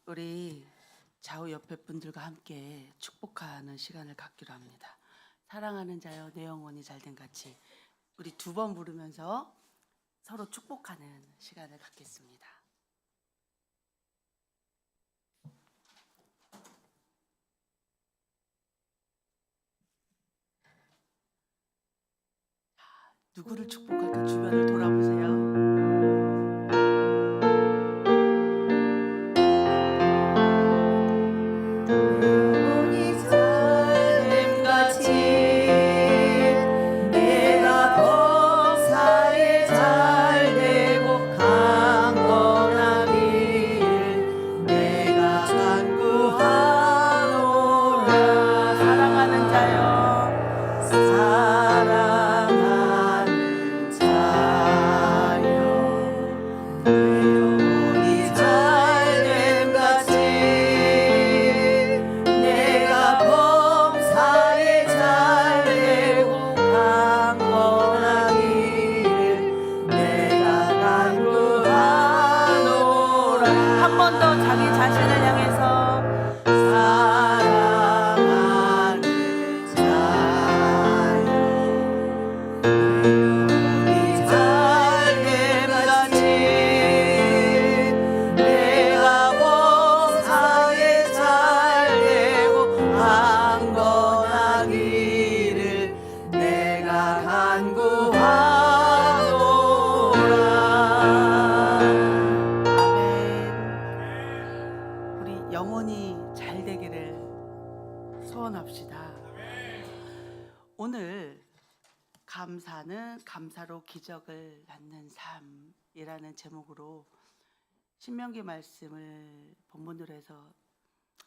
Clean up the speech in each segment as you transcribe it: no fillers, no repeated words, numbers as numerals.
우리 좌우 옆에 분들과 함께 축복하는 시간을 갖기로 합니다. 사랑하는 자여 내 영혼이 잘된 같이 우리 두 번 부르면서 서로 축복하는 시간을 갖겠습니다. 누구를 축복할까 주변을 돌아보세요. 영혼이 잘 되기를 소원합시다. 오늘 감사는 감사로 기적을 낳는 삶이라는 제목으로 신명기 말씀을 본문으로 해서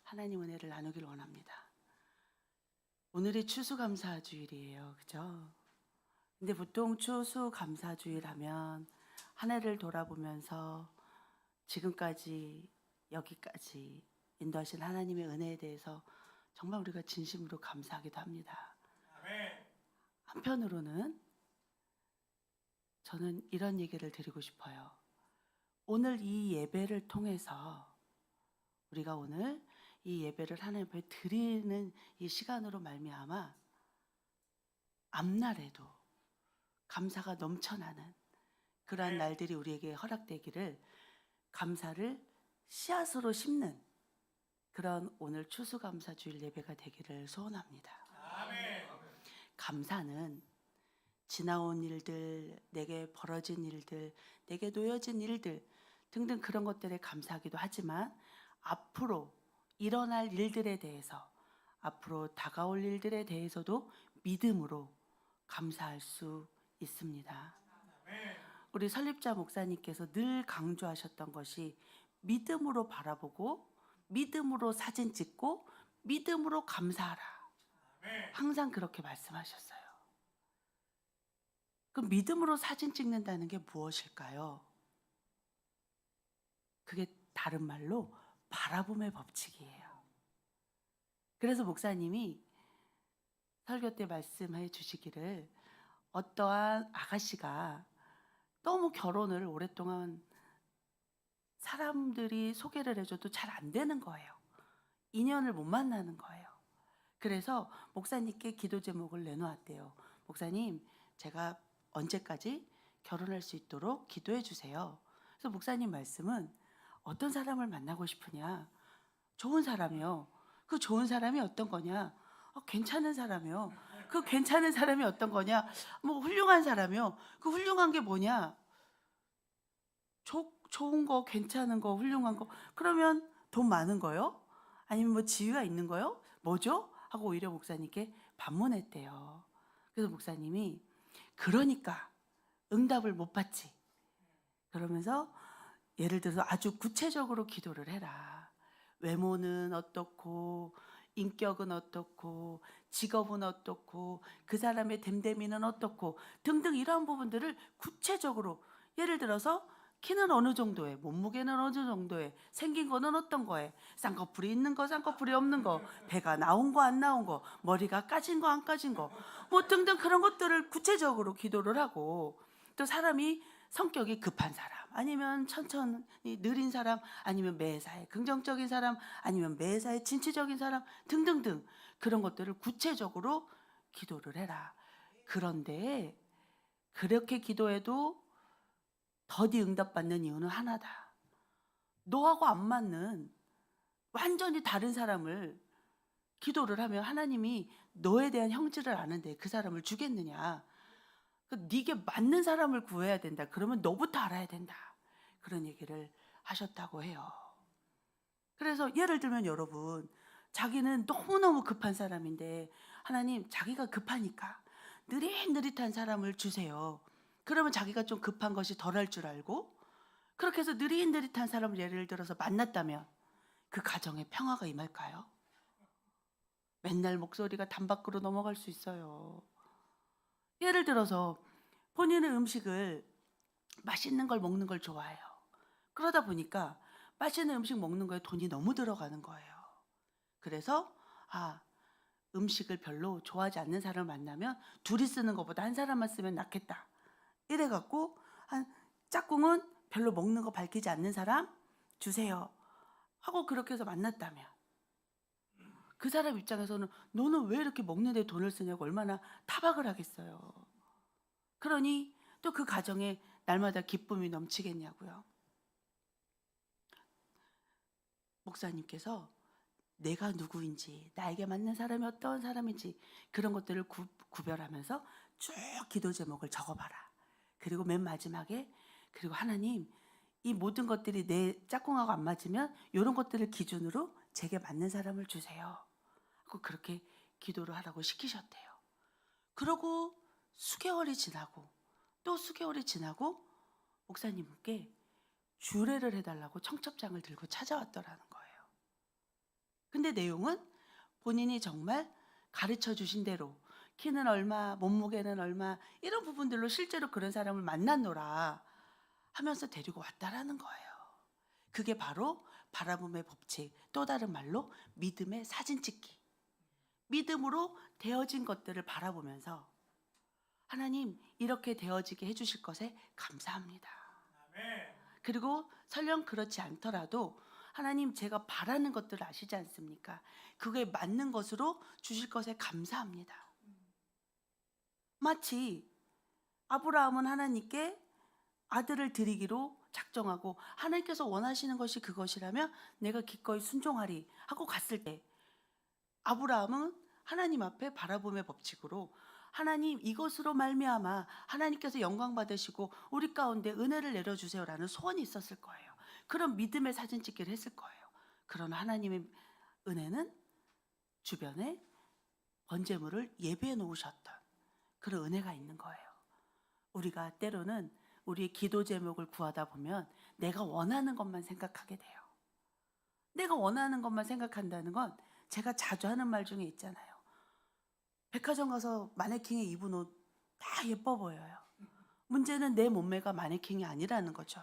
하나님 은혜를 나누길 원합니다. 오늘이 추수감사주일이에요. 그죠? 근데 보통 추수감사주일 하면 한 해를 돌아보면서 지금까지 여기까지 인도하신 하나님의 은혜에 대해서 정말 우리가 진심으로 감사하기도 합니다. 한편으로는 저는 이런 얘기를 드리고 싶어요. 오늘 이 예배를 통해서 우리가 오늘 이 예배를 하나님 앞에 드리는 이 시간으로 말미암아 앞날에도 감사가 넘쳐나는 그러한 날들이 우리에게 허락되기를 감사를 씨앗으로 심는 그런 오늘 추수감사주일 예배가 되기를 소원합니다. 감사는 지나온 일들, 내게 벌어진 일들, 내게 놓여진 일들 등등 그런 것들에 감사하기도 하지만 앞으로 일어날 일들에 대해서, 앞으로 다가올 일들에 대해서도 믿음으로 감사할 수 있습니다. 우리 설립자 목사님께서 늘 강조하셨던 것이 믿음으로 바라보고 믿음으로 사진 찍고 믿음으로 감사하라. 항상 그렇게 말씀하셨어요. 그럼 믿음으로 사진 찍는다는 게 무엇일까요? 그게 다른 말로 바라봄의 법칙이에요. 그래서 목사님이 설교 때 말씀해 주시기를 어떠한 아가씨가 너무 결혼을 오랫동안 사람들이 소개를 해줘도 잘 안 되는 거예요. 인연을 못 만나는 거예요. 그래서 목사님께 기도 제목을 내놓았대요. 목사님, 제가 언제까지 결혼할 수 있도록 기도해 주세요. 그래서 목사님 말씀은 어떤 사람을 만나고 싶으냐? 좋은 사람이요. 그 좋은 사람이 어떤 거냐? 괜찮은 사람이요. 그 괜찮은 사람이 어떤 거냐? 뭐 훌륭한 사람이요. 그 훌륭한 게 뭐냐? 좋은 거, 괜찮은 거, 훌륭한 거. 그러면 돈 많은 거요? 아니면 뭐 지위가 있는 거요? 뭐죠? 하고 오히려 목사님께 반문했대요. 그래서 목사님이 그러니까 응답을 못 받지. 그러면서 예를 들어서 아주 구체적으로 기도를 해라. 외모는 어떻고, 인격은 어떻고, 직업은 어떻고, 그 사람의 됨됨이는 어떻고 등등 이러한 부분들을 구체적으로, 예를 들어서 키는 어느 정도에, 몸무게는 어느 정도에, 생긴 거는 어떤 거에, 쌍꺼풀이 있는 거, 쌍꺼풀이 없는 거, 배가 나온 거, 안 나온 거, 머리가 까진 거, 안 까진 거, 뭐 등등 그런 것들을 구체적으로 기도를 하고, 또 사람이 성격이 급한 사람, 아니면 천천히 느린 사람, 아니면 매사에 긍정적인 사람, 아니면 매사에 진취적인 사람 등등등 그런 것들을 구체적으로 기도를 해라. 그런데 그렇게 기도해도 더디 응답받는 이유는 하나다. 너하고 안 맞는 완전히 다른 사람을 기도를 하면 하나님이 너에 대한 형질을 아는데 그 사람을 주겠느냐. 네게 맞는 사람을 구해야 된다. 그러면 너부터 알아야 된다. 그런 얘기를 하셨다고 해요. 그래서 예를 들면 여러분, 자기는 너무너무 급한 사람인데 하나님 자기가 급하니까 느릿느릿한 사람을 주세요. 그러면 자기가 좀 급한 것이 덜할 줄 알고 그렇게 해서 느릿느릿한 사람을 예를 들어서 만났다면 그 가정에 평화가 임할까요? 맨날 목소리가 단밖으로 넘어갈 수 있어요. 예를 들어서 본인은 음식을 맛있는 걸 먹는 걸 좋아해요. 그러다 보니까 맛있는 음식 먹는 거에 돈이 너무 들어가는 거예요. 그래서 음식을 별로 좋아하지 않는 사람을 만나면 둘이 쓰는 것보다 한 사람만 쓰면 낫겠다. 이래갖고 짝꿍은 별로 먹는 거 밝히지 않는 사람 주세요 하고 그렇게 해서 만났다면 그 사람 입장에서는 너는 왜 이렇게 먹는 데 돈을 쓰냐고 얼마나 타박을 하겠어요. 그러니 또 그 가정에 날마다 기쁨이 넘치겠냐고요. 목사님께서 내가 누구인지, 나에게 맞는 사람이 어떤 사람인지 그런 것들을 구별하면서 쭉 기도 제목을 적어봐라. 그리고 맨 마지막에 그리고 하나님 이 모든 것들이 내 짝꿍하고 안 맞으면 이런 것들을 기준으로 제게 맞는 사람을 주세요. 하고 그렇게 기도를 하라고 시키셨대요. 그러고 수개월이 지나고 또 수개월이 지나고 목사님께 주례를 해달라고 청첩장을 들고 찾아왔더라는 거예요. 근데 내용은 본인이 정말 가르쳐 주신 대로 키는 얼마, 몸무게는 얼마 이런 부분들로 실제로 그런 사람을 만났노라 하면서 데리고 왔다라는 거예요. 그게 바로 바라봄의 법칙, 또 다른 말로 믿음의 사진 찍기. 믿음으로 되어진 것들을 바라보면서 하나님 이렇게 되어지게 해주실 것에 감사합니다. 그리고 설령 그렇지 않더라도 하나님 제가 바라는 것들을 아시지 않습니까? 그게 맞는 것으로 주실 것에 감사합니다. 마치 아브라함은 하나님께 아들을 드리기로 작정하고 하나님께서 원하시는 것이 그것이라면 내가 기꺼이 순종하리 하고 갔을 때 아브라함은 하나님 앞에 바라봄의 법칙으로 하나님 이것으로 말미암아 하나님께서 영광 받으시고 우리 가운데 은혜를 내려주세요라는 소원이 있었을 거예요. 그런 믿음의 사진 찍기를 했을 거예요. 그런 하나님의 은혜는 주변에 번제물을 예배해 놓으셨던 그런 은혜가 있는 거예요. 우리가 때로는 우리의 기도 제목을 구하다 보면 내가 원하는 것만 생각하게 돼요. 내가 원하는 것만 생각한다는 건 제가 자주 하는 말 중에 있잖아요. 백화점 가서 마네킹에 입은 옷 다 예뻐 보여요. 문제는 내 몸매가 마네킹이 아니라는 거죠.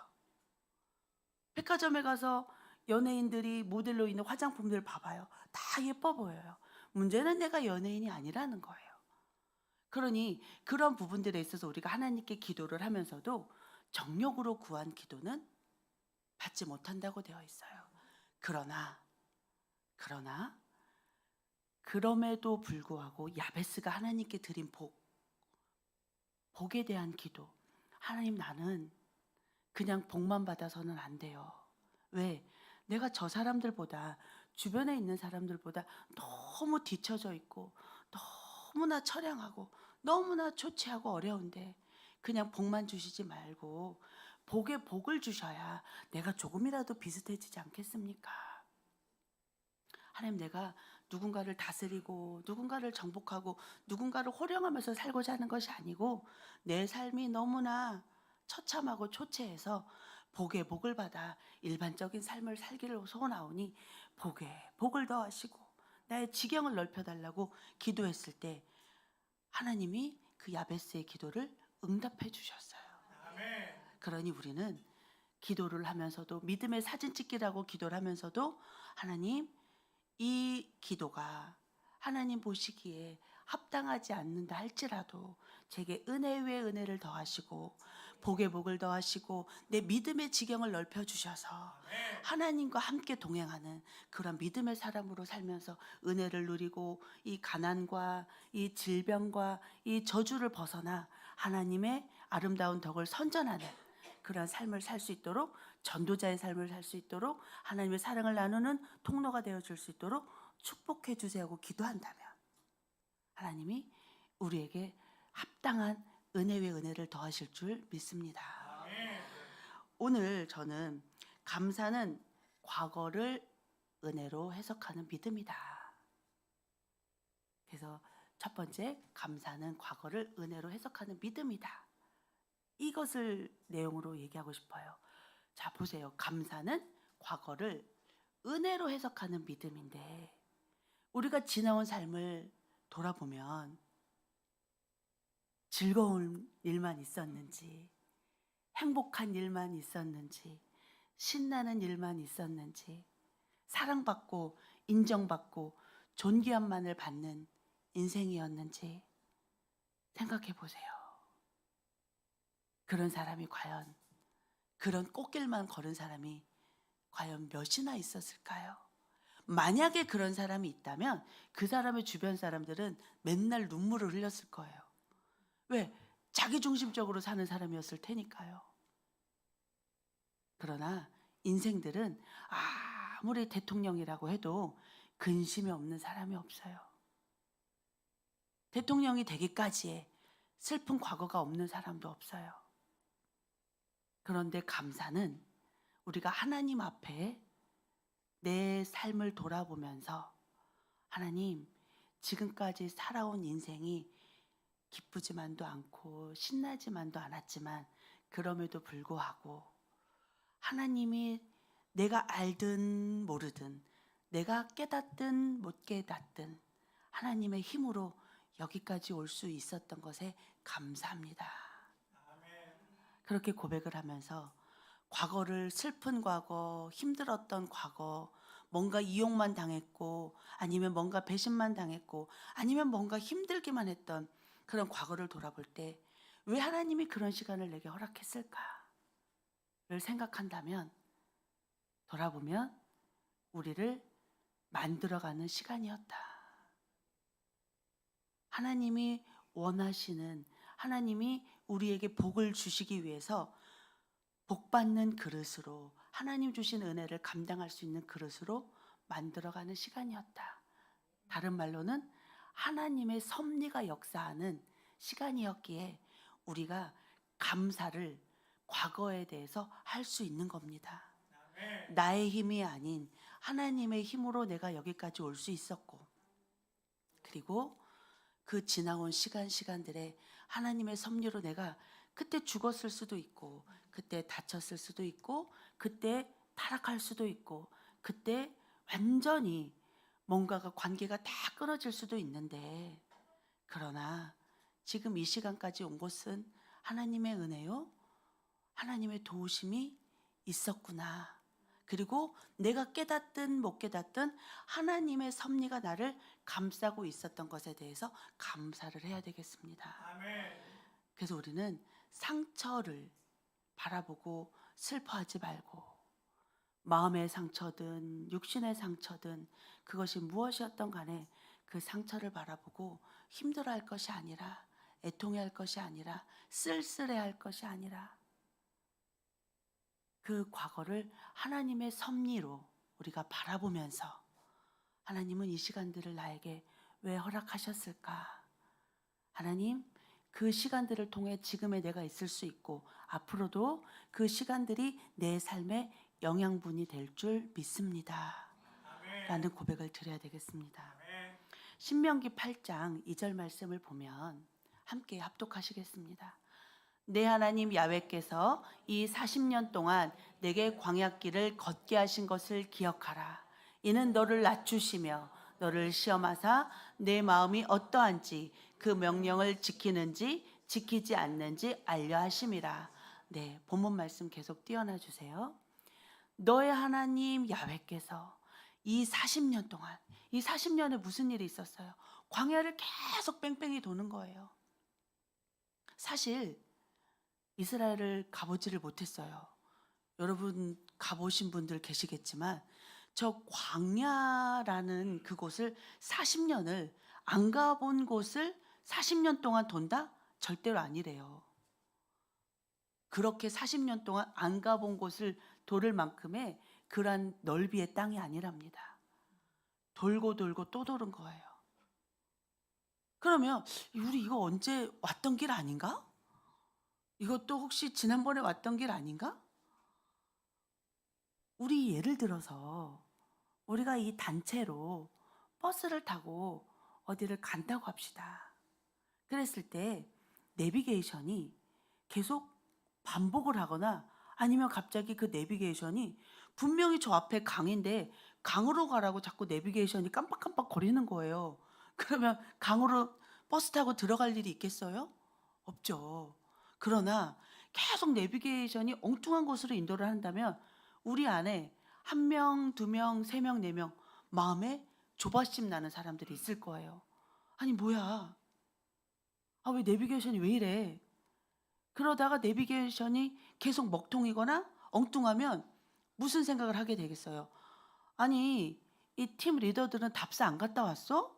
백화점에 가서 연예인들이 모델로 있는 화장품들 봐봐요. 다 예뻐 보여요. 문제는 내가 연예인이 아니라는 거예요. 그러니 그런 부분들에 있어서 우리가 하나님께 기도를 하면서도 정욕으로 구한 기도는 받지 못한다고 되어 있어요. 그러나 그럼에도 불구하고 야베스가 하나님께 드린 복에 대한 기도. 하나님 나는 그냥 복만 받아서는 안 돼요. 왜? 내가 저 사람들보다 주변에 있는 사람들보다 너무 뒤처져 있고 너무나 처량하고 너무나 초췌하고 어려운데 그냥 복만 주시지 말고 복에 복을 주셔야 내가 조금이라도 비슷해지지 않겠습니까? 하나님 내가 누군가를 다스리고 누군가를 정복하고 누군가를 호령하면서 살고자 하는 것이 아니고 내 삶이 너무나 처참하고 초췌해서 복에 복을 받아 일반적인 삶을 살기를 소원하오니 복에 복을 더하시고 나의 지경을 넓혀달라고 기도했을 때 하나님이 그 야베스의 기도를 응답해 주셨어요. 그러니 우리는 기도를 하면서도 믿음의 사진 찍기라고 기도를 하면서도 하나님 이 기도가 하나님 보시기에 합당하지 않는다 할지라도 제게 은혜 위에 은혜를 더하시고 복에 복을 더하시고 내 믿음의 지경을 넓혀주셔서 하나님과 함께 동행하는 그런 믿음의 사람으로 살면서 은혜를 누리고 이 가난과 이 질병과 이 저주를 벗어나 하나님의 아름다운 덕을 선전하는 그런 삶을 살 수 있도록, 전도자의 삶을 살 수 있도록, 하나님의 사랑을 나누는 통로가 되어줄 수 있도록 축복해 주세요 하고 기도한다면 하나님이 우리에게 합당한 은혜 위에 은혜를 더하실 줄 믿습니다. 오늘 저는 감사는 과거를 은혜로 해석하는 믿음이다. 그래서 첫 번째, 감사는 과거를 은혜로 해석하는 믿음이다. 이것을 내용으로 얘기하고 싶어요. 자, 보세요. 감사는 과거를 은혜로 해석하는 믿음인데 우리가 지나온 삶을 돌아보면 즐거운 일만 있었는지, 행복한 일만 있었는지, 신나는 일만 있었는지, 사랑받고 인정받고 존귀함만을 받는 인생이었는지 생각해 보세요. 그런 사람이 과연, 그런 꽃길만 걸은 사람이 과연 몇이나 있었을까요? 만약에 그런 사람이 있다면 그 사람의 주변 사람들은 맨날 눈물을 흘렸을 거예요. 왜? 자기중심적으로 사는 사람이었을 테니까요. 그러나 인생들은 아무리 대통령이라고 해도 근심이 없는 사람이 없어요. 대통령이 되기까지의 슬픈 과거가 없는 사람도 없어요. 그런데 감사는 우리가 하나님 앞에 내 삶을 돌아보면서 하나님, 지금까지 살아온 인생이 기쁘지만도 않고 신나지만도 않았지만 그럼에도 불구하고 하나님이 내가 알든 모르든 내가 깨닫든 못 깨닫든 하나님의 힘으로 여기까지 올 수 있었던 것에 감사합니다. 그렇게 고백을 하면서 과거를, 슬픈 과거, 힘들었던 과거, 뭔가 이용만 당했고 아니면 뭔가 배신만 당했고 아니면 뭔가 힘들기만 했던 그런 과거를 돌아볼 때 왜 하나님이 그런 시간을 내게 허락했을까를 생각한다면 돌아보면 우리를 만들어가는 시간이었다. 하나님이 원하시는, 하나님이 우리에게 복을 주시기 위해서 복받는 그릇으로, 하나님 주신 은혜를 감당할 수 있는 그릇으로 만들어가는 시간이었다. 다른 말로는 하나님의 섭리가 역사하는 시간이었기에 우리가 감사를 과거에 대해서 할 수 있는 겁니다. 나의 힘이 아닌 하나님의 힘으로 내가 여기까지 올 수 있었고, 그리고 그 지나온 시간들에 하나님의 섭리로 내가 그때 죽었을 수도 있고, 그때 다쳤을 수도 있고, 그때 타락할 수도 있고, 그때 완전히 뭔가가 관계가 다 끊어질 수도 있는데, 그러나 지금 이 시간까지 온 것은 하나님의 은혜요, 하나님의 도우심이 있었구나. 그리고 내가 깨닫든 못 깨닫든 하나님의 섭리가 나를 감싸고 있었던 것에 대해서 감사를 해야 되겠습니다. 그래서 우리는 상처를 바라보고 슬퍼하지 말고, 마음의 상처든 육신의 상처든 그것이 무엇이었던 간에 그 상처를 바라보고 힘들어할 것이 아니라, 애통해할 것이 아니라, 쓸쓸해할 것이 아니라 그 과거를 하나님의 섭리로 우리가 바라보면서 하나님은 이 시간들을 나에게 왜 허락하셨을까? 하나님, 그 시간들을 통해 지금의 내가 있을 수 있고 앞으로도 그 시간들이 내 삶의 영양분이 될 줄 믿습니다. 라는 고백을 드려야 되겠습니다. 신명기 8장 2절 말씀을 보면 함께 합독하시겠습니다. 내 하나님 야훼께서 이 40년 동안 내게 광야길을 걷게 하신 것을 기억하라. 이는 너를 낮추시며 너를 시험하사 내 마음이 어떠한지 그 명령을 지키는지 지키지 않는지 알려 하심이라. 네, 본문 말씀 계속 띄워놔 주세요. 너의 하나님 야훼께서 이 40년 동안, 이 40년에 무슨 일이 있었어요? 광야를 계속 뺑뺑이 도는 거예요. 사실 이스라엘을 가보지를 못했어요. 여러분 가보신 분들 계시겠지만 저 광야라는 그곳을 40년을 안 가본 곳을 40년 동안 돈다? 절대로 아니래요. 그렇게 40년 동안 안 가본 곳을 돌을 만큼의 그러한 넓이의 땅이 아니랍니다. 돌고 돌고 또 도는 거예요. 그러면 우리 이거 언제 왔던 길 아닌가? 이것도 혹시 지난번에 왔던 길 아닌가? 우리 예를 들어서 우리가 이 단체로 버스를 타고 어디를 간다고 합시다. 그랬을 때 내비게이션이 계속 반복을 하거나 아니면 갑자기 그 내비게이션이 분명히 저 앞에 강인데 강으로 가라고 자꾸 내비게이션이 깜빡깜빡 거리는 거예요. 그러면 강으로 버스 타고 들어갈 일이 있겠어요? 없죠. 그러나 계속 내비게이션이 엉뚱한 곳으로 인도를 한다면 우리 안에 한 명, 두 명, 세 명, 네 명 마음에 조바심 나는 사람들이 있을 거예요. 아니 뭐야? 아, 왜 내비게이션이 왜 이래? 그러다가 내비게이션이 계속 먹통이거나 엉뚱하면 무슨 생각을 하게 되겠어요? 아니, 이 팀 리더들은 답사 안 갔다 왔어?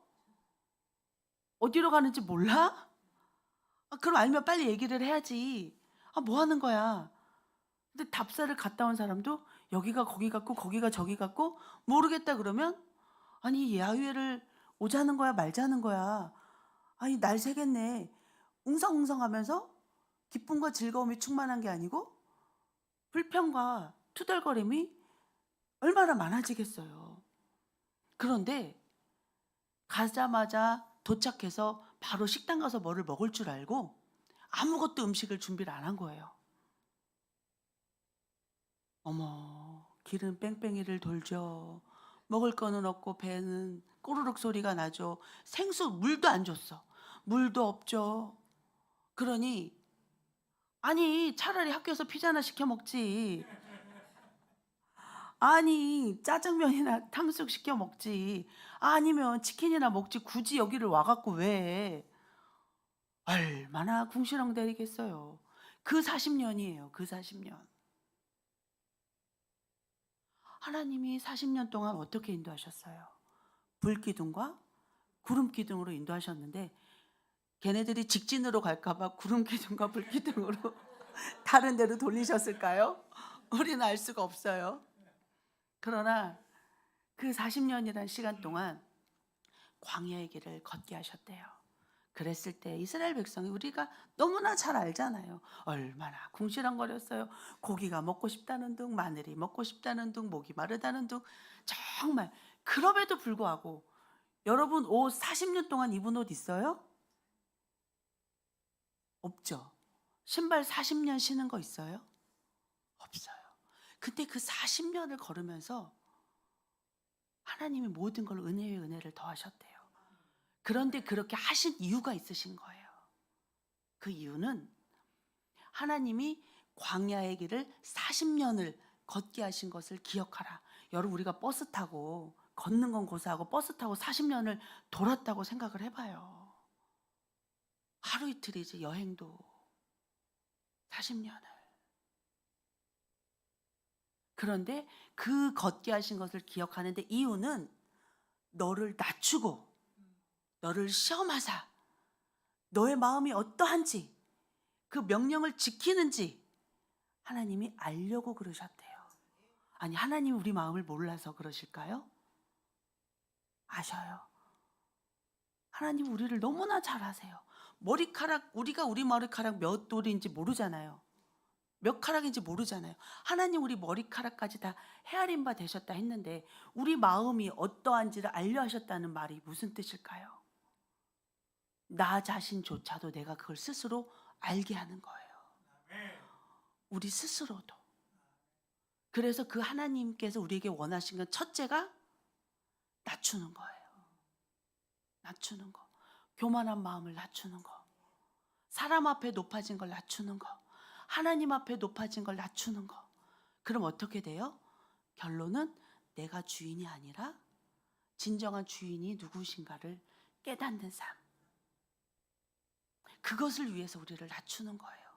어디로 가는지 몰라? 아, 그럼 알면 빨리 얘기를 해야지. 아, 뭐 하는 거야? 근데 답사를 갔다 온 사람도 여기가 거기 같고 거기가 저기 같고 모르겠다 그러면 아니 야유회를 오자는 거야 말자는 거야. 아니 날 새겠네. 웅성웅성하면서 기쁨과 즐거움이 충만한 게 아니고 불평과 투덜거림이 얼마나 많아지겠어요. 그런데 가자마자 도착해서 바로 식당 가서 뭐를 먹을 줄 알고 아무것도 음식을 준비를 안 한 거예요. 어머, 길은 뺑뺑이를 돌죠. 먹을 거는 없고 배는 꼬르륵 소리가 나죠. 생수 물도 안 줬어. 물도 없죠. 그러니 아니 차라리 학교에서 피자나 시켜 먹지. 아니 짜장면이나 탕수육 시켜 먹지. 아니면 치킨이나 먹지. 굳이 여기를 와갖고 왜? 얼마나 궁시렁대리겠어요. 그 40년이에요. 그 40년. 하나님이 40년 동안 어떻게 인도하셨어요? 불기둥과 구름기둥으로 인도하셨는데 걔네들이 직진으로 갈까봐 구름기둥과 불기둥으로 다른 데로 돌리셨을까요? 우리는 알 수가 없어요. 그러나 그 40년이란 시간 동안 광야의 길을 걷게 하셨대요. 그랬을 때 이스라엘 백성이 우리가 너무나 잘 알잖아요. 얼마나 궁시렁거렸어요. 고기가 먹고 싶다는 둥, 마늘이 먹고 싶다는 둥, 목이 마르다는 둥. 정말 그럼에도 불구하고 여러분 옷 40년 동안 입은 옷 있어요? 없죠. 신발 40년 신은 거 있어요? 없어요. 근데 그 40년을 걸으면서 하나님이 모든 걸 은혜 위에 은혜를 더하셨대요. 그런데 그렇게 하신 이유가 있으신 거예요. 그 이유는 하나님이 광야의 길을 40년을 걷게 하신 것을 기억하라. 여러분 우리가 버스 타고 걷는 건 고사하고 버스 타고 40년을 돌았다고 생각을 해봐요. 하루 이틀이지 여행도 40년을. 그런데 그 걷게 하신 것을 기억하는데 이유는 너를 낮추고 너를 시험하사 너의 마음이 어떠한지 그 명령을 지키는지 하나님이 알려고 그러셨대요. 아니 하나님이 우리 마음을 몰라서 그러실까요? 아셔요. 하나님 우리를 너무나 잘 아세요. 머리카락 우리가 우리 머리카락 몇 돌인지 모르잖아요. 몇 카락인지 모르잖아요. 하나님 우리 머리카락까지 다 헤아린 바 되셨다 했는데 우리 마음이 어떠한지를 알려 하셨다는 말이 무슨 뜻일까요? 나 자신조차도 내가 그걸 스스로 알게 하는 거예요. 우리 스스로도. 그래서 그 하나님께서 우리에게 원하신 건 첫째가 낮추는 거예요. 낮추는 거. 교만한 마음을 낮추는 거. 사람 앞에 높아진 걸 낮추는 거. 하나님 앞에 높아진 걸 낮추는 거. 그럼 어떻게 돼요? 결론은 내가 주인이 아니라 진정한 주인이 누구신가를 깨닫는 삶. 그것을 위해서 우리를 낮추는 거예요.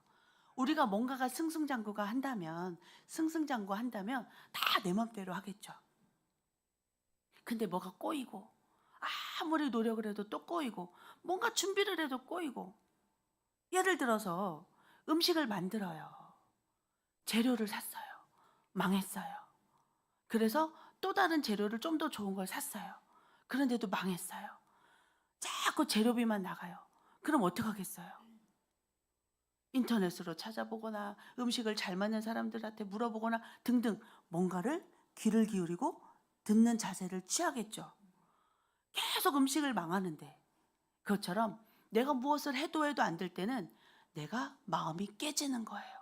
우리가 뭔가가 승승장구한다면 다 내 맘대로 하겠죠. 근데 뭐가 꼬이고, 아무리 노력을 해도 또 꼬이고, 뭔가 준비를 해도 꼬이고. 예를 들어서 음식을 만들어요. 재료를 샀어요. 망했어요. 그래서 또 다른 재료를 좀 더 좋은 걸 샀어요. 그런데도 망했어요. 자꾸 재료비만 나가요. 그럼 어떡하겠어요? 인터넷으로 찾아보거나 음식을 잘 맞는 사람들한테 물어보거나 등등 뭔가를 귀를 기울이고 듣는 자세를 취하겠죠. 계속 음식을 망하는데, 그것처럼 내가 무엇을 해도 안 될 때는 내가 마음이 깨지는 거예요.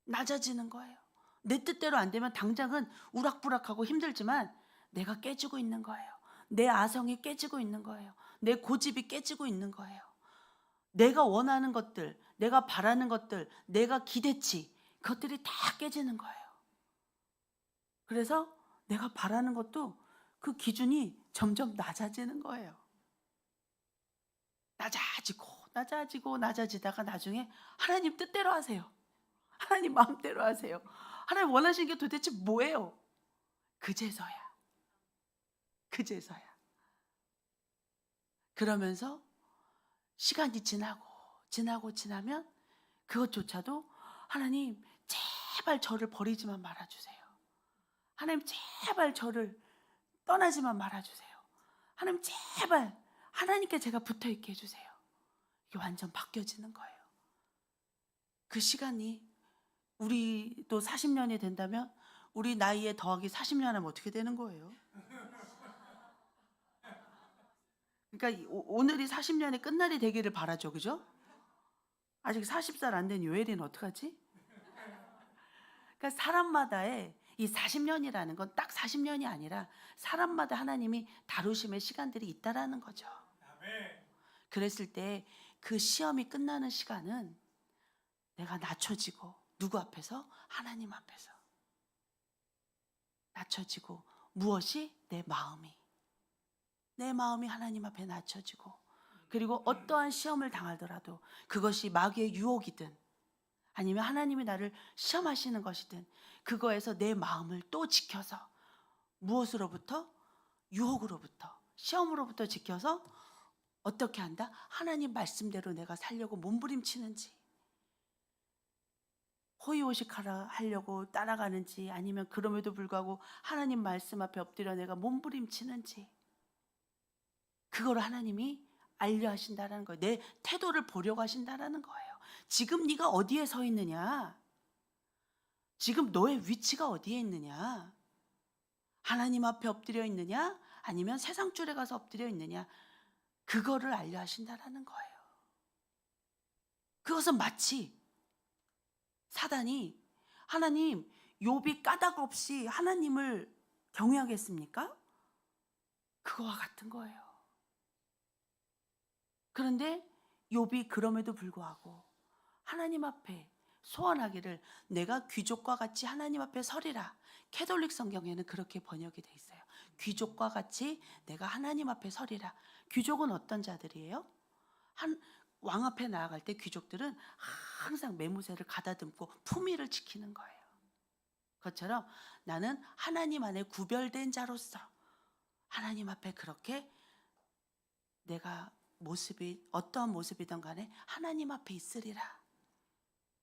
낮아지는 거예요. 내 뜻대로 안 되면 당장은 우락부락하고 힘들지만 내가 깨지고 있는 거예요. 내 아성이 깨지고 있는 거예요. 내 고집이 깨지고 있는 거예요. 내가 원하는 것들, 내가 바라는 것들, 내가 기대치, 그것들이 다 깨지는 거예요. 그래서 내가 바라는 것도 그 기준이 점점 낮아지는 거예요. 낮아지다가 나중에 하나님 뜻대로 하세요. 하나님 마음대로 하세요. 하나님 원하시는 게 도대체 뭐예요? 그제서야. 그러면서 시간이 지나면 그것조차도 하나님 제발 저를 버리지만 말아주세요. 하나님 제발 저를 떠나지만 말아주세요. 하나님 제발 하나님께 제가 붙어있게 해주세요. 이게 완전 바뀌어지는 거예요. 그 시간이 우리도 40년이 된다면 우리 나이에 더하기 40년 하면 어떻게 되는 거예요? 그러니까 오늘이 40년의 끝날이 되기를 바라죠. 그죠? 아직 40살 안 된 요엘이는 어떡하지? 그러니까 사람마다의 이 40년이라는 건 딱 40년이 아니라 사람마다 하나님이 다루심의 시간들이 있다라는 거죠. 그랬을 때 그 시험이 끝나는 시간은 내가 낮춰지고, 누구 앞에서? 하나님 앞에서 낮춰지고, 무엇이? 내 마음이 하나님 앞에 낮춰지고, 그리고 어떠한 시험을 당하더라도 그것이 마귀의 유혹이든 아니면 하나님이 나를 시험하시는 것이든 그거에서 내 마음을 또 지켜서, 무엇으로부터? 유혹으로부터, 시험으로부터 지켜서 어떻게 한다? 하나님 말씀대로 내가 살려고 몸부림치는지, 호의호식하라 하려고 따라가는지, 아니면 그럼에도 불구하고 하나님 말씀 앞에 엎드려 내가 몸부림치는지, 그걸 하나님이 알려 하신다는 거예요. 내 태도를 보려고 하신다는 거예요. 지금 네가 어디에 서 있느냐? 지금 너의 위치가 어디에 있느냐? 하나님 앞에 엎드려 있느냐? 아니면 세상 줄에 가서 엎드려 있느냐? 그거를 알려 하신다는 거예요. 그것은 마치 사단이 하나님, 욥이 까닭 없이 하나님을 경외하겠습니까? 그거와 같은 거예요. 그런데 욥이 그럼에도 불구하고 하나님 앞에 소원하기를 내가 귀족과 같이 하나님 앞에 서리라. 캐톨릭 성경에는 그렇게 번역이 돼 있어요. 귀족과 같이 내가 하나님 앞에 서리라. 귀족은 어떤 자들이에요? 왕 앞에 나아갈 때 귀족들은 항상 매무새를 가다듬고 품위를 지키는 거예요. 그것처럼 나는 하나님 안에 구별된 자로서 하나님 앞에 그렇게 내가 어떠한 모습이든 간에 하나님 앞에 있으리라.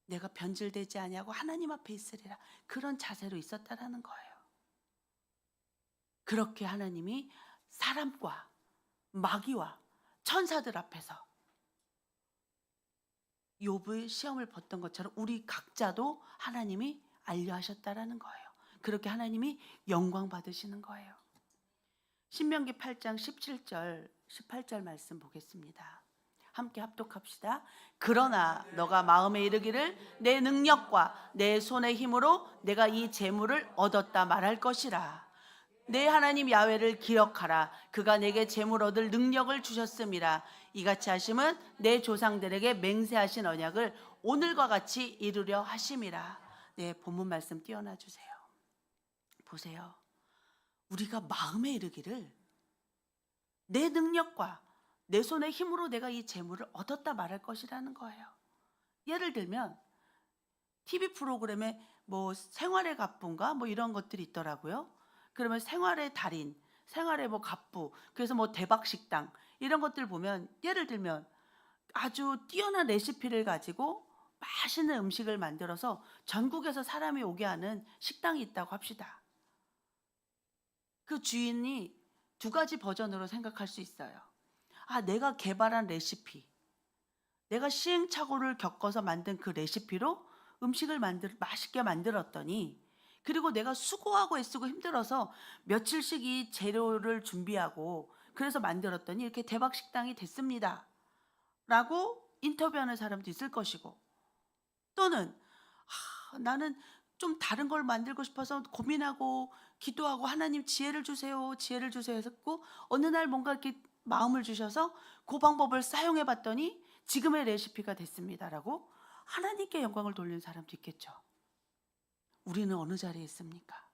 내가 변질되지 아니하고 하나님 앞에 있으리라. 그런 자세로 있었다라는 거예요. 그렇게 하나님이 사람과 마귀와 천사들 앞에서 욥의 시험을 봤던 것처럼 우리 각자도 하나님이 알려하셨다라는 거예요. 그렇게 하나님이 영광 받으시는 거예요. 신명기 8장 17절 18절 말씀 보겠습니다. 함께 합독합시다. 그러나 너가 마음에 이르기를 내 능력과 내 손의 힘으로 내가 이 재물을 얻었다 말할 것이라. 내 하나님 야훼를 기억하라. 그가 내게 재물 얻을 능력을 주셨음이라. 이같이 하심은 내 조상들에게 맹세하신 언약을 오늘과 같이 이루려 하심이라. 네, 본문 말씀 띄워놔 주세요. 보세요. 우리가 마음에 이르기를 내 능력과 내 손의 힘으로 내가 이 재물을 얻었다 말할 것이라는 거예요. 예를 들면 TV 프로그램에 뭐 생활의 갑부인가 뭐 이런 것들이 있더라고요. 그러면 생활의 달인, 생활의 뭐 갑부, 그래서 뭐 대박 식당 이런 것들 보면 예를 들면 아주 뛰어난 레시피를 가지고 맛있는 음식을 만들어서 전국에서 사람이 오게 하는 식당이 있다고 합시다. 그 주인이 두 가지 버전으로 생각할 수 있어요. 아, 내가 개발한 레시피, 내가 시행착오를 겪어서 만든 그 레시피로 음식을 맛있게 만들었더니, 그리고 내가 수고하고 애쓰고 힘들어서 며칠씩 이 재료를 준비하고 그래서 만들었더니 이렇게 대박 식당이 됐습니다 라고 인터뷰하는 사람도 있을 것이고, 또는 나는 좀 다른 걸 만들고 싶어서 고민하고 기도하고 하나님 지혜를 주세요, 지혜를 주세요 했고, 어느 날 뭔가 이렇게 마음을 주셔서 그 방법을 사용해 봤더니 지금의 레시피가 됐습니다라고 하나님께 영광을 돌리는 사람도 있겠죠. 우리는 어느 자리에 있습니까?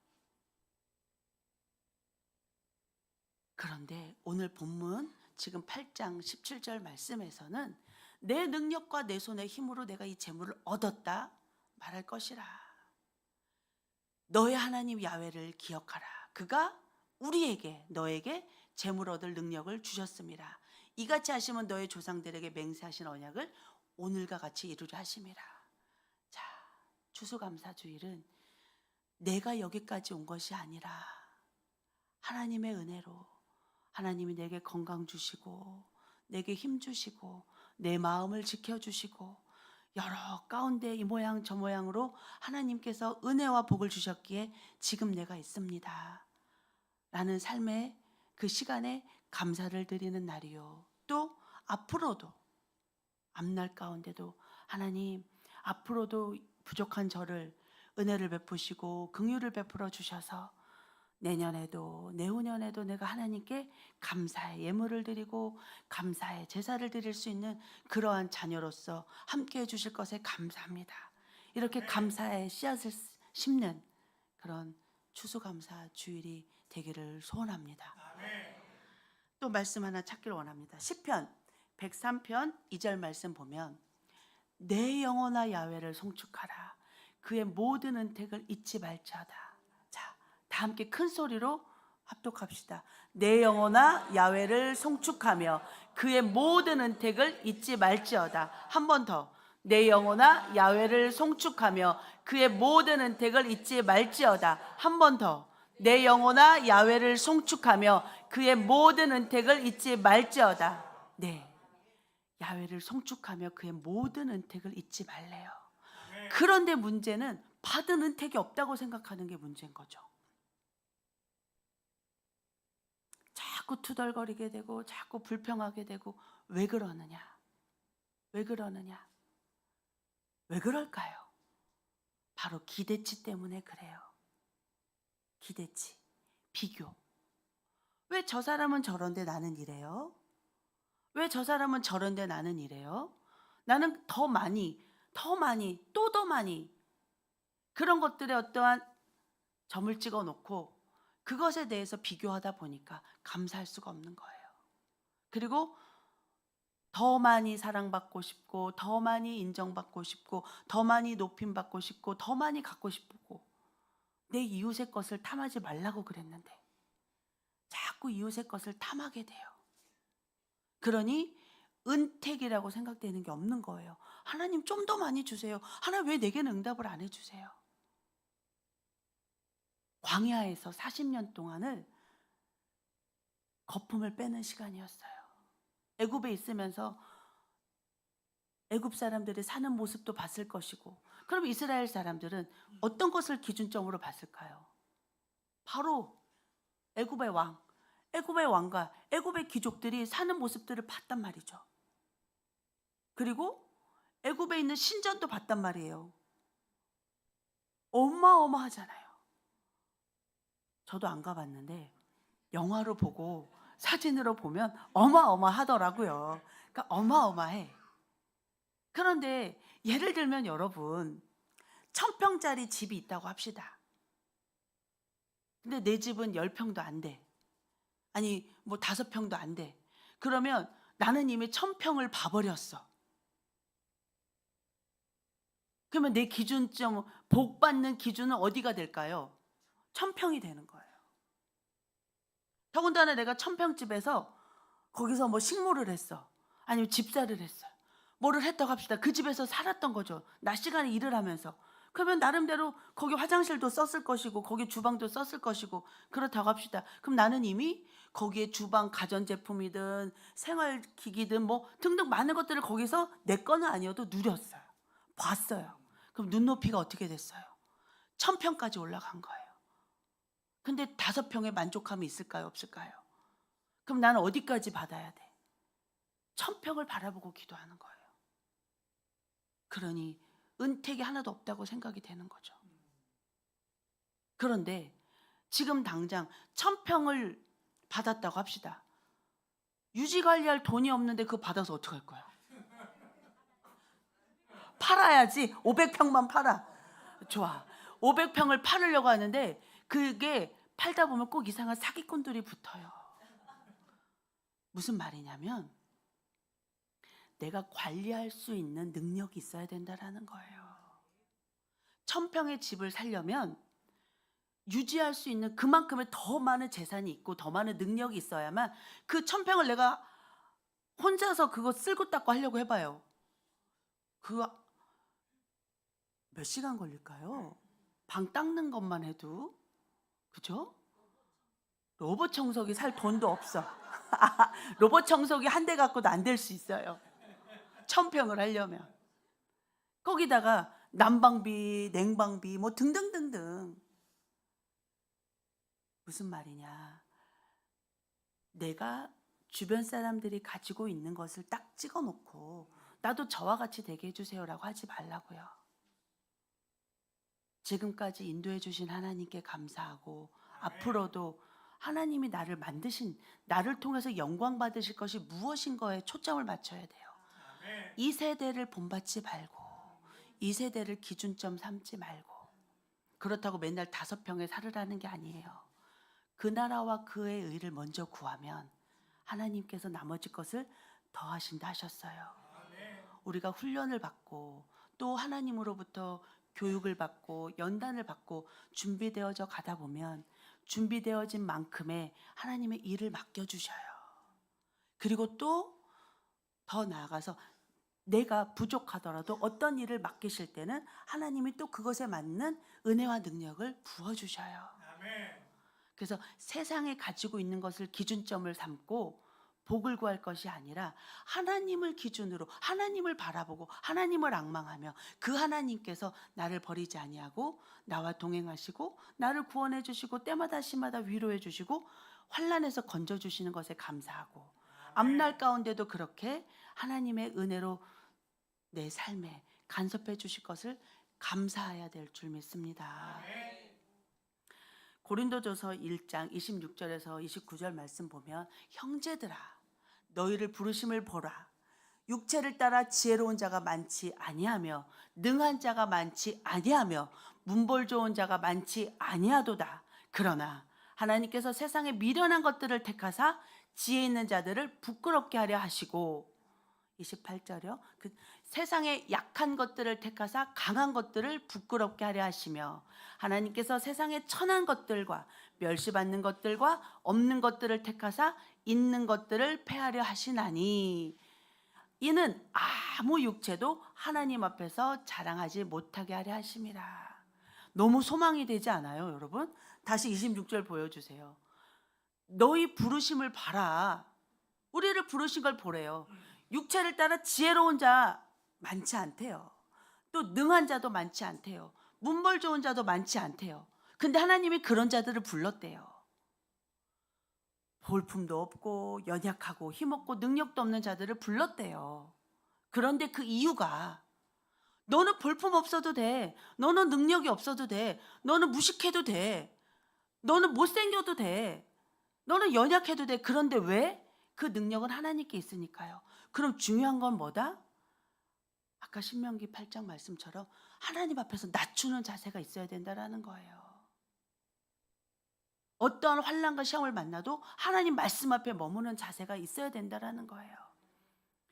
그런데 오늘 본문 지금 8장 17절 말씀에서는 내 능력과 내 손의 힘으로 내가 이 재물을 얻었다 말할 것이라. 너의 하나님 야훼를 기억하라. 그가 우리에게 너에게 재물 얻을 능력을 주셨습니다. 이같이 하시면 너의 조상들에게 맹세하신 언약을 오늘과 같이 이루려 하심이라. 자, 추수감사주일은 내가 여기까지 온 것이 아니라 하나님의 은혜로 하나님이 내게 건강 주시고 내게 힘 주시고 내 마음을 지켜주시고 여러 가운데 이 모양 저 모양으로 하나님께서 은혜와 복을 주셨기에 지금 내가 있습니다 라는 삶의 그 시간에 감사를 드리는 날이요. 또 앞으로도 앞날 가운데도 하나님 앞으로도 부족한 저를 은혜를 베푸시고 긍휼을 베풀어 주셔서 내년에도 내후년에도 내가 하나님께 감사의 예물을 드리고 감사의 제사를 드릴 수 있는 그러한 자녀로서 함께해 주실 것에 감사합니다. 이렇게 감사의 씨앗을 심는 그런 추수감사 주일이 되기를 소원합니다. 또 말씀 하나 찾기를 원합니다. 시편 103편 2절 말씀 보면 내 영혼아 야훼를 송축하라. 그의 모든 은택을 잊지 말지어다. 자, 다 함께 큰 소리로 합독합시다. 내 영혼아 야훼를 송축하며 그의 모든 은택을 잊지 말지어다. 한 번 더. 내 영혼아 야훼를 송축하며 그의 모든 은택을 잊지 말지어다. 한 번 더. 내 영혼아 야훼를 송축하며 그의 모든 은택을 잊지 말지어다. 네, 야훼를 송축하며 그의 모든 은택을 잊지 말래요. 그런데 문제는 받은 은택이 없다고 생각하는 게 문제인 거죠. 자꾸 투덜거리게 되고 자꾸 불평하게 되고 왜 그러느냐? 왜 그러느냐? 왜 그럴까요? 바로 기대치 때문에 그래요. 기대치, 비교. 왜 저 사람은 저런데 나는 이래요? 왜 저 사람은 저런데 나는 이래요? 나는 더 많이, 또 더 많이 그런 것들에 어떠한 점을 찍어 놓고 그것에 대해서 비교하다 보니까 감사할 수가 없는 거예요. 그리고 더 많이 사랑받고 싶고 더 많이 인정받고 싶고 더 많이 높임받고 싶고 더 많이 갖고 싶고 내 이웃의 것을 탐하지 말라고 그랬는데 자꾸 이웃의 것을 탐하게 돼요. 그러니 은택이라고 생각되는 게 없는 거예요. 하나님 좀 더 많이 주세요. 하나님 왜 내게는 응답을 안 해주세요? 광야에서 40년 동안을 거품을 빼는 시간이었어요. 애굽에 있으면서 애굽 사람들이 사는 모습도 봤을 것이고, 그럼 이스라엘 사람들은 어떤 것을 기준점으로 봤을까요? 바로 애굽의 왕, 애굽의 왕과 애굽의 귀족들이 사는 모습들을 봤단 말이죠. 그리고 애굽에 있는 신전도 봤단 말이에요. 어마어마하잖아요. 저도 안 가봤는데 영화로 보고 사진으로 보면 어마어마하더라고요. 그러니까 어마어마해. 그런데 예를 들면 여러분 1000평짜리 집이 있다고 합시다. 근데 내 집은 10평도 안 돼. 아니 뭐 5평도 안 돼. 그러면 나는 이미 1000평을 봐버렸어. 그러면 내 기준점, 복 받는 기준은 어디가 될까요? 1000평이 되는 거예요. 더군다나 내가 1000평집에서 거기서 뭐 식모를 했어. 아니면 집사를 했어요. 뭐를 했다고 합시다. 그 집에서 살았던 거죠. 낮 시간에 일을 하면서. 그러면 나름대로 거기 화장실도 썼을 것이고 거기 주방도 썼을 것이고 그렇다고 합시다. 그럼 나는 이미 거기에 주방 가전제품이든 생활기기든 뭐 등등 많은 것들을 거기서 내 거는 아니어도 누렸어요. 봤어요. 그럼 눈높이가 어떻게 됐어요? 1000평까지 올라간 거예요. 근데 5평에 만족함이 있을까요? 없을까요? 그럼 나는 어디까지 받아야 돼? 1000평을 바라보고 기도하는 거예요. 그러니 은택이 하나도 없다고 생각이 되는 거죠. 그런데 지금 당장 1000평을 받았다고 합시다. 유지 관리할 돈이 없는데 그거 받아서 어떡할 거야? 팔아야지. 500평만 팔아. 좋아. 500평을 팔으려고 하는데 그게 팔다 보면 꼭 이상한 사기꾼들이 붙어요. 무슨 말이냐면 내가 관리할 수 있는 능력이 있어야 된다라는 거예요. 1000평의 집을 살려면 유지할 수 있는 그만큼의 더 많은 재산이 있고 더 많은 능력이 있어야만 그 1000평을 내가 혼자서 그거 쓸고 닦고 하려고 해봐요. 그거 몇 시간 걸릴까요? 방 닦는 것만 해도. 그죠? 로봇 청소기 살 돈도 없어. 로봇 청소기 한 대 갖고도 안 될 수 있어요. 1000평을 하려면. 거기다가 난방비, 냉방비 뭐 등등등등. 무슨 말이냐? 내가 주변 사람들이 가지고 있는 것을 딱 찍어 놓고 나도 저와 같이 되게 해주세요라고 하지 말라고요. 지금까지 인도해 주신 하나님께 감사하고 앞으로도 하나님이 나를 만드신, 나를 통해서 영광 받으실 것이 무엇인 거에 초점을 맞춰야 돼요. 이 세대를 본받지 말고 이 세대를 기준점 삼지 말고 그렇다고 맨날 5평에 살으라는 게 아니에요. 그 나라와 그의 의를 먼저 구하면 하나님께서 나머지 것을 더하신다 하셨어요. 우리가 훈련을 받고 또 하나님으로부터 교육을 받고 연단을 받고 준비되어져 가다 보면 준비되어진 만큼의 하나님의 일을 맡겨주셔요. 그리고 또 더 나아가서 내가 부족하더라도 어떤 일을 맡기실 때는 하나님이 또 그것에 맞는 은혜와 능력을 부어주셔요. 그래서 세상에 가지고 있는 것을 기준점을 삼고 복을 구할 것이 아니라 하나님을 기준으로 하나님을 바라보고 하나님을 앙망하며 그 하나님께서 나를 버리지 아니하고 나와 동행하시고 나를 구원해 주시고 때마다 시마다 위로해 주시고 환난에서 건져 주시는 것에 감사하고 앞날 가운데도 그렇게 하나님의 은혜로 내 삶에 간섭해 주실 것을 감사해야 될 줄 믿습니다. 고린도전서 1장 26절에서 29절 말씀 보면 형제들아 너희를 부르심을 보라. 육체를 따라 지혜로운 자가 많지 아니하며 능한 자가 많지 아니하며 문벌 좋은 자가 많지 아니하도다. 그러나 하나님께서 세상에 미련한 것들을 택하사 지혜 있는 자들을 부끄럽게 하려 하시고 28절이요. 그 세상에 약한 것들을 택하사 강한 것들을 부끄럽게 하려 하시며 하나님께서 세상에 천한 것들과 멸시받는 것들과 없는 것들을 택하사 있는 것들을 패하려 하시나니 이는 아무 육체도 하나님 앞에서 자랑하지 못하게 하려 하심이라. 너무 소망이 되지 않아요, 여러분? 다시 26절 보여주세요. 너희 부르심을 봐라. 우리를 부르신 걸 보래요. 육체를 따라 지혜로운 자 많지 않대요. 또 능한 자도 많지 않대요. 문벌 좋은 자도 많지 않대요. 근데 하나님이 그런 자들을 불렀대요. 볼품도 없고 연약하고 힘없고 능력도 없는 자들을 불렀대요. 그런데 그 이유가 너는 볼품 없어도 돼. 너는 능력이 없어도 돼. 너는 무식해도 돼. 너는 못생겨도 돼. 너는 연약해도 돼. 그런데 왜? 그 능력은 하나님께 있으니까요. 그럼 중요한 건 뭐다? 아까 신명기 8장 말씀처럼 하나님 앞에서 낮추는 자세가 있어야 된다라는 거예요. 어떠한 환난과 시험을 만나도 하나님 말씀 앞에 머무는 자세가 있어야 된다라는 거예요.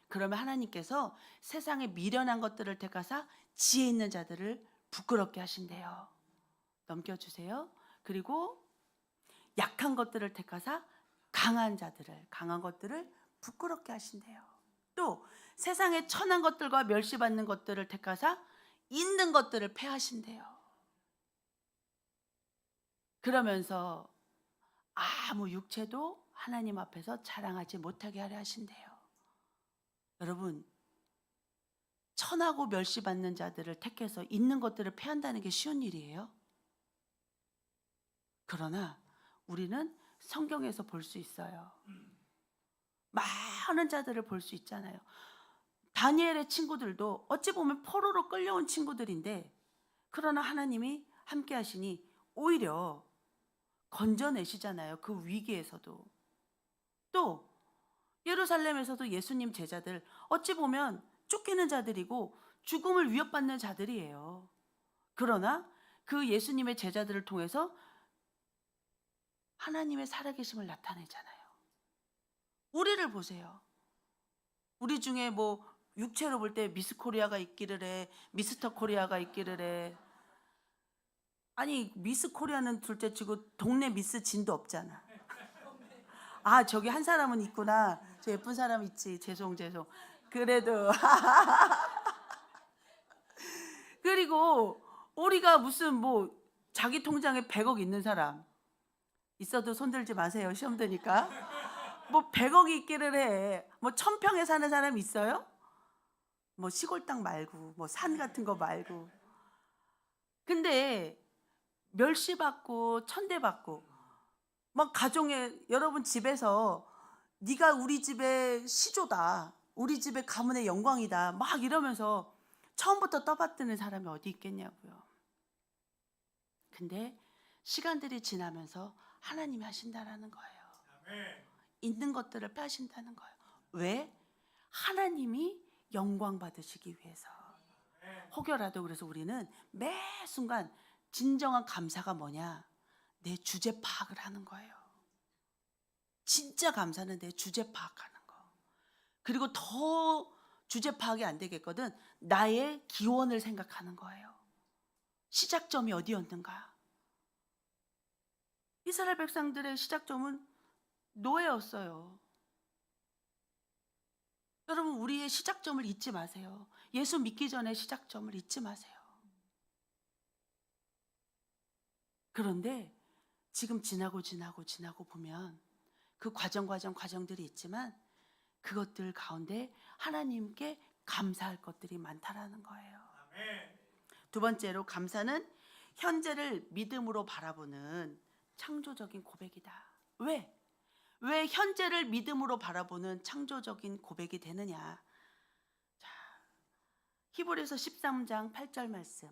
그러면 하나님께서 세상에 미련한 것들을 택하사 지혜 있는 자들을 부끄럽게 하신대요. 넘겨주세요. 그리고 약한 것들을 택하사 강한 것들을 부끄럽게 하신대요. 또 세상에 천한 것들과 멸시받는 것들을 택하사 있는 것들을 패하신대요. 그러면서 아무 육체도 하나님 앞에서 자랑하지 못하게 하려 하신대요. 여러분, 천하고 멸시받는 자들을 택해서 있는 것들을 패한다는 게 쉬운 일이에요? 그러나 우리는 성경에서 볼 수 있어요. 많은 자들을 볼 수 있잖아요. 다니엘의 친구들도 어찌 보면 포로로 끌려온 친구들인데, 그러나 하나님이 함께 하시니 오히려 건져내시잖아요. 그 위기에서도. 또 예루살렘에서도 예수님 제자들 어찌 보면 쫓기는 자들이고 죽음을 위협받는 자들이에요. 그러나 그 예수님의 제자들을 통해서 하나님의 살아계심을 나타내잖아요. 우리를 보세요. 우리 중에 뭐 육체로 볼 때 미스 코리아가 있기를 해, 미스터 코리아가 있기를 해. 아니 미스 코리아는 둘째 치고 동네 미스 진도 없잖아. 아 저기 한 사람은 있구나. 저 예쁜 사람 있지. 죄송. 그래도 그리고 우리가 무슨 뭐 자기 통장에 100억 있는 사람 있어도 손들지 마세요. 시험 드니까. 뭐 100억이 있기를 해. 뭐 1000평에 사는 사람 있어요? 뭐 시골 땅 말고 뭐 산 같은 거 말고. 근데 멸시받고 천대받고 막 가정에 여러분 집에서 네가 우리 집의 시조다. 우리 집의 가문의 영광이다. 막 이러면서 처음부터 떠받드는 사람이 어디 있겠냐고요. 근데 시간들이 지나면서 하나님이 하신다라는 거예요. 있는 것들을 빼신다는 거예요. 왜? 하나님이 영광 받으시기 위해서. 혹여라도 그래서 우리는 매 순간 진정한 감사가 뭐냐? 내 주제 파악을 하는 거예요. 진짜 감사는 내 주제 파악하는 거. 그리고 더 주제 파악이 안 되겠거든. 나의 기원을 생각하는 거예요. 시작점이 어디였는가? 이스라엘 백성들의 시작점은 노예였어요. 여러분 우리의 시작점을 잊지 마세요. 예수 믿기 전에 시작점을 잊지 마세요. 그런데 지금 지나고 보면 그 과정들이 있지만 그것들 가운데 하나님께 감사할 것들이 많다라는 거예요. 두 번째로 감사는 현재를 믿음으로 바라보는 창조적인 고백이다. 왜? 왜 현재를 믿음으로 바라보는 창조적인 고백이 되느냐? 자, 히브리서 13장 8절 말씀.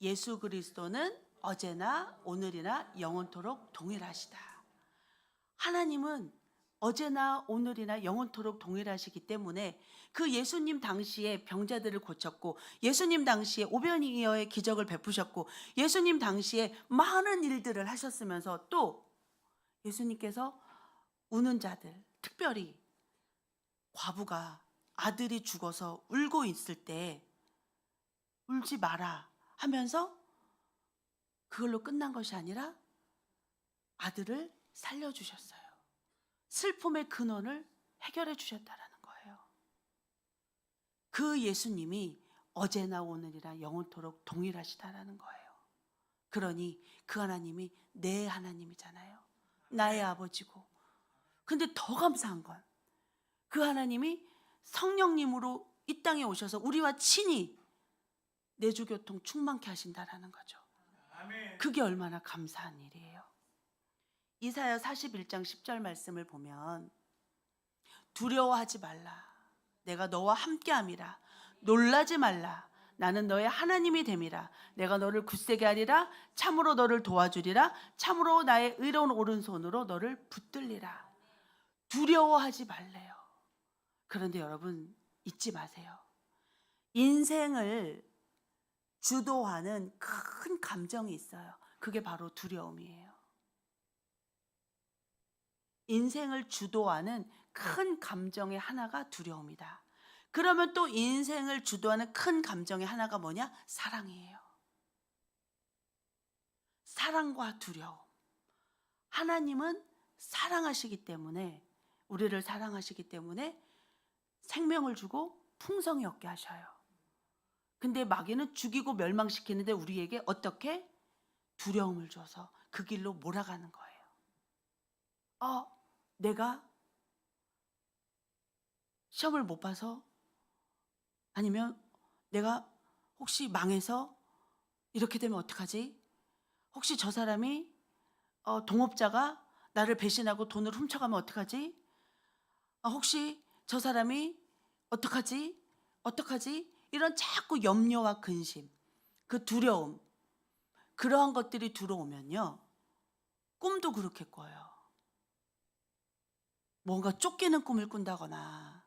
예수 그리스도는 어제나 오늘이나 영원토록 동일하시다. 하나님은 어제나 오늘이나 영원토록 동일하시기 때문에 그 예수님 당시에 병자들을 고쳤고, 예수님 당시에 오병이어의 기적을 베푸셨고, 예수님 당시에 많은 일들을 하셨으면서 또 예수님께서 우는 자들, 특별히 과부가 아들이 죽어서 울고 있을 때 울지 마라 하면서 그걸로 끝난 것이 아니라 아들을 살려주셨어요. 슬픔의 근원을 해결해 주셨다라는 거예요. 그 예수님이 어제나 오늘이나 영원토록 동일하시다라는 거예요. 그러니 그 하나님이 내 하나님이잖아요. 나의 아버지고. 근데 더 감사한 건 그 하나님이 성령님으로 이 땅에 오셔서 우리와 친히 내주교통 충만케 하신다라는 거죠. 그게 얼마나 감사한 일이에요. 이사야 41장 10절 말씀을 보면 두려워하지 말라. 내가 너와 함께함이라. 놀라지 말라. 나는 너의 하나님이 됨이라. 내가 너를 굳세게 하리라. 참으로 너를 도와주리라. 참으로 나의 의로운 오른손으로 너를 붙들리라. 두려워하지 말래요. 그런데 여러분 잊지 마세요. 인생을 주도하는 큰 감정이 있어요. 그게 바로 두려움이에요. 인생을 주도하는 큰 감정의 하나가 두려움이다. 그러면 또 인생을 주도하는 큰 감정의 하나가 뭐냐? 사랑이에요. 사랑과 두려움. 하나님은 사랑하시기 때문에, 우리를 사랑하시기 때문에 생명을 주고 풍성히 얻게 하셔요. 근데 마귀는 죽이고 멸망시키는데 우리에게 어떻게? 두려움을 줘서 그 길로 몰아가는 거예요. 내가 시험을 못 봐서, 아니면 내가 혹시 망해서 이렇게 되면 어떡하지? 혹시 저 사람이 동업자가 나를 배신하고 돈을 훔쳐가면 어떡하지? 혹시 저 사람이 어떡하지? 어떡하지? 이런 자꾸 염려와 근심, 그 두려움, 그러한 것들이 들어오면요, 꿈도 그렇게 꿔요. 뭔가 쫓기는 꿈을 꾼다거나,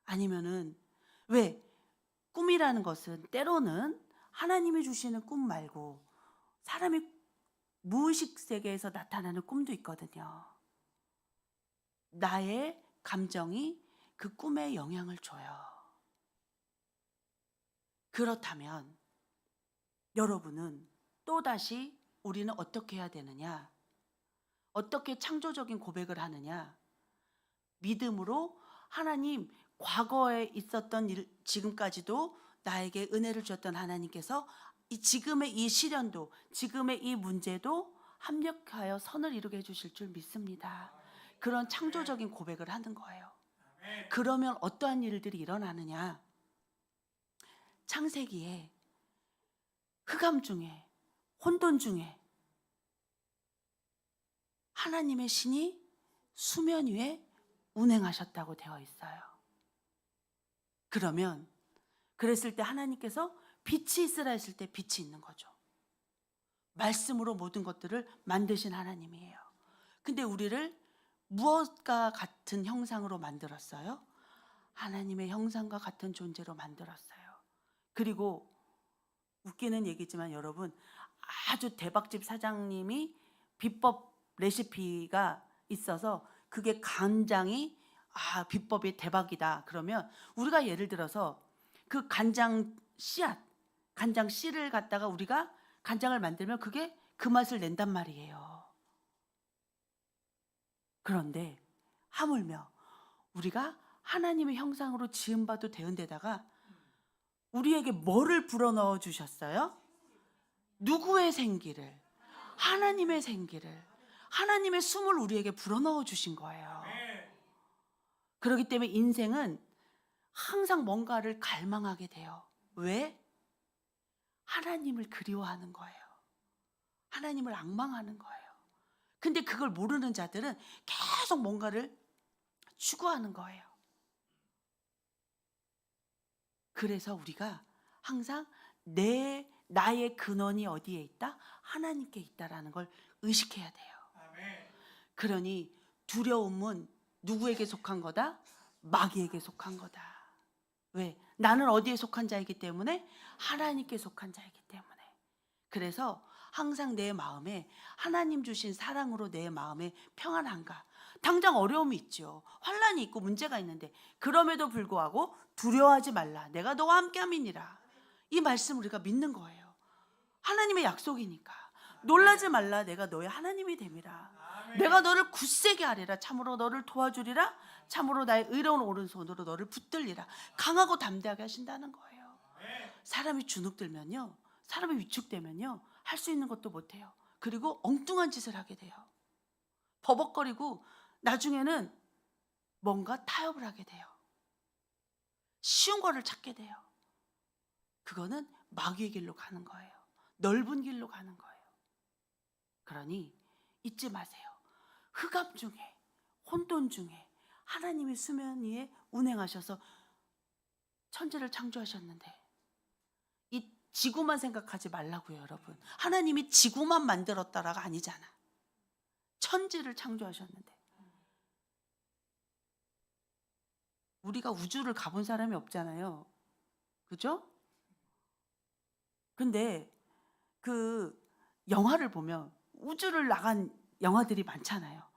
아니면은, 왜? 꿈이라는 것은 때로는 하나님이 주시는 꿈 말고 사람이 무의식 세계에서 나타나는 꿈도 있거든요. 나의 감정이 그 꿈에 영향을 줘요. 그렇다면 여러분은 또다시 우리는 어떻게 해야 되느냐? 어떻게 창조적인 고백을 하느냐? 믿음으로 하나님, 과거에 있었던 일, 지금까지도 나에게 은혜를 주셨던 하나님께서 지금의 이 시련도, 지금의 이 문제도 합력하여 선을 이루게 해주실 줄 믿습니다. 그런 창조적인 고백을 하는 거예요. 그러면 어떠한 일들이 일어나느냐? 창세기에 흑암 중에, 혼돈 중에 하나님의 신이 수면 위에 운행하셨다고 되어 있어요. 그러면 그랬을 때 하나님께서 빛이 있으라 했을 때 빛이 있는 거죠. 말씀으로 모든 것들을 만드신 하나님이에요. 근데 우리를 무엇과 같은 형상으로 만들었어요? 하나님의 형상과 같은 존재로 만들었어요. 그리고 웃기는 얘기지만 여러분, 아주 대박집 사장님이 비법 레시피가 있어서 그게 간장이 비법이 대박이다. 그러면 우리가 예를 들어서 그 간장 씨앗, 간장 씨를 갖다가 우리가 간장을 만들면 그게 그 맛을 낸단 말이에요. 그런데 하물며 우리가 하나님의 형상으로 지음바도 되은 데다가 우리에게 뭐를 불어넣어 주셨어요? 누구의 생기를? 하나님의 생기를, 하나님의 숨을 우리에게 불어넣어 주신 거예요. 그렇기 때문에 인생은 항상 뭔가를 갈망하게 돼요. 왜? 하나님을 그리워하는 거예요. 하나님을 앙망하는 거예요. 근데 그걸 모르는 자들은 계속 뭔가를 추구하는 거예요. 그래서 우리가 항상 나의 근원이 어디에 있다? 하나님께 있다라는 걸 의식해야 돼요. 그러니 두려움은 누구에게 속한 거다? 마귀에게 속한 거다. 왜? 나는 어디에 속한 자이기 때문에? 하나님께 속한 자이기 때문에. 그래서 항상 내 마음에 하나님 주신 사랑으로 내 마음에 평안한가? 당장 어려움이 있죠. 환난이 있고 문제가 있는데 그럼에도 불구하고 두려워하지 말라. 내가 너와 함께함이니라. 이 말씀 우리가 믿는 거예요. 하나님의 약속이니까. 놀라지 말라. 내가 너의 하나님이 됨이라. 내가 너를 굳세게 하리라. 참으로 너를 도와주리라. 참으로 나의 의로운 오른손으로 너를 붙들리라. 강하고 담대하게 하신다는 거예요. 사람이 주눅들면요, 사람이 위축되면요, 할 수 있는 것도 못해요. 그리고 엉뚱한 짓을 하게 돼요. 버벅거리고 나중에는 뭔가 타협을 하게 돼요. 쉬운 거를 찾게 돼요. 그거는 마귀의 길로 가는 거예요. 넓은 길로 가는 거예요. 그러니 잊지 마세요. 흑암 중에, 혼돈 중에 하나님이 수면 위에 운행하셔서 천지를 창조하셨는데 이 지구만 생각하지 말라고요, 여러분. 하나님이 지구만 만들었다라가 아니잖아. 천지를 창조하셨는데. 우리가 우주를 가본 사람이 없잖아요. 그죠? 근데 그 영화를 보면 우주를 나간 영화들이 많잖아요.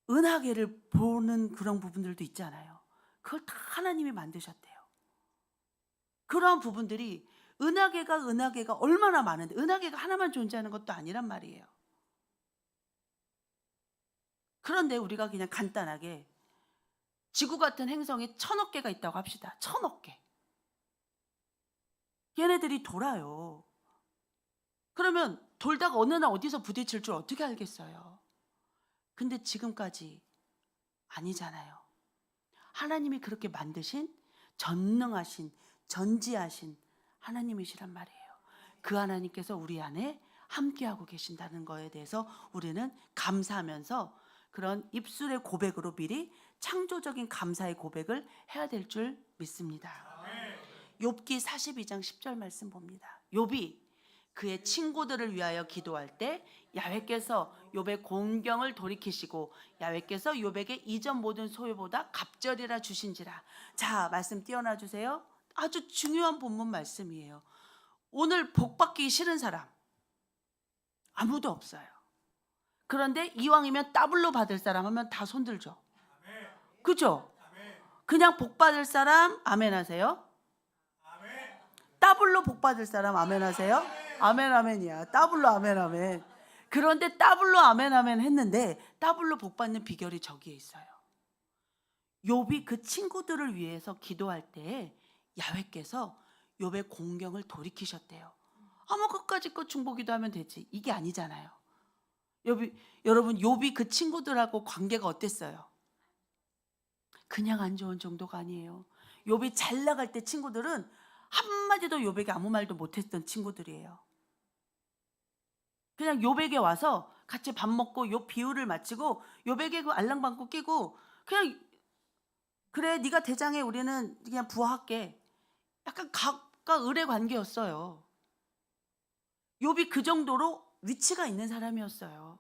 은하계를 보는 그런 부분들도 있잖아요. 그걸 다 하나님이 만드셨대요. 그러한 부분들이 은하계가 얼마나 많은데, 은하계가 하나만 존재하는 것도 아니란 말이에요. 그런데 우리가 그냥 간단하게 지구 같은 행성이 1000억 개가 있다고 합시다. 1000억 개. 얘네들이 돌아요. 그러면 돌다가 어느 날 어디서 부딪힐 줄 어떻게 알겠어요? 근데 지금까지 아니잖아요. 하나님이 그렇게 만드신 전능하신 전지하신 하나님이시란 말이에요. 그 하나님께서 우리 안에 함께하고 계신다는 거에 대해서 우리는 감사하면서 그런 입술의 고백으로 미리 창조적인 감사의 고백을 해야 될 줄 믿습니다. 욥기 42장 10절 말씀 봅니다. 욥이 그의 친구들을 위하여 기도할 때 야훼께서 욥의 공경을 돌이키시고 야훼께서 욥에게 이전 모든 소유보다 갑절이라 주신지라. 자, 말씀 띄워놔 주세요. 아주 중요한 본문 말씀이에요. 오늘 복 받기 싫은 사람 아무도 없어요. 그런데 이왕이면 더블로 받을 사람 하면 다 손들죠. 그죠? 그냥 복 받을 사람 아멘 하세요. 더블로 복 받을 사람 아멘 하세요. 아멘 아멘이야. 더블로 아멘 아멘. 그런데 더블로 아멘 아멘 했는데 더블로 복 받는 비결이 저기에 있어요. 욥이 그 친구들을 위해서 기도할 때 야훼께서 욥의 공경을 돌이키셨대요. 아무 끝까지 것 중보기도 하면 되지. 이게 아니잖아요. 여러분 욥이 그 친구들하고 관계가 어땠어요? 그냥 안 좋은 정도가 아니에요. 욥이 잘 나갈 때 친구들은 한마디도 욥에게 아무 말도 못했던 친구들이에요. 그냥 욥에게 와서 같이 밥 먹고 욥 비유를 마치고 욥에게 그 알랑방구 끼고 그냥 그래 네가 대장해 우리는 그냥 부하할게. 약간 각과 을의 관계였어요. 욥이 그 정도로 위치가 있는 사람이었어요.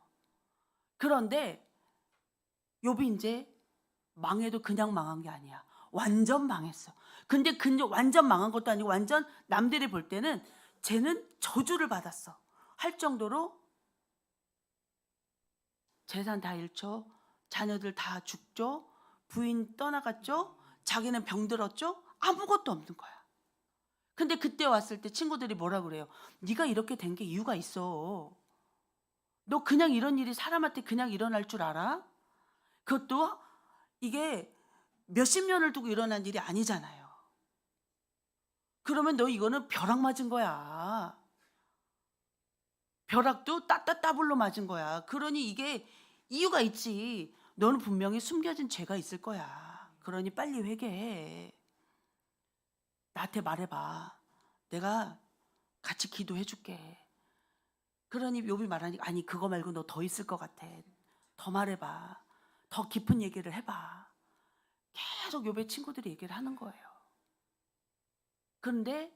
그런데 욥이 이제 망해도 그냥 망한 게 아니야. 완전 망했어. 근데 완전 망한 것도 아니고 완전 남들이 볼 때는 쟤는 저주를 받았어 할 정도로 재산 다 잃죠. 자녀들 다 죽죠. 부인 떠나갔죠. 자기는 병들었죠. 아무것도 없는 거야. 근데 그때 왔을 때 친구들이 뭐라 그래요? 네가 이렇게 된 게 이유가 있어. 너 그냥 이런 일이 사람한테 그냥 일어날 줄 알아? 그것도 이게 몇십 년을 두고 일어난 일이 아니잖아요. 그러면 너 이거는 벼락 맞은 거야. 벼락도 따따따블로 맞은 거야. 그러니 이게 이유가 있지. 너는 분명히 숨겨진 죄가 있을 거야. 그러니 빨리 회개해. 나한테 말해봐. 내가 같이 기도해 줄게. 그러니 욥이 말하니까 아니 그거 말고 너 더 있을 것 같아. 더 말해봐. 더 깊은 얘기를 해봐. 계속 욥의 친구들이 얘기를 하는 거예요. 그런데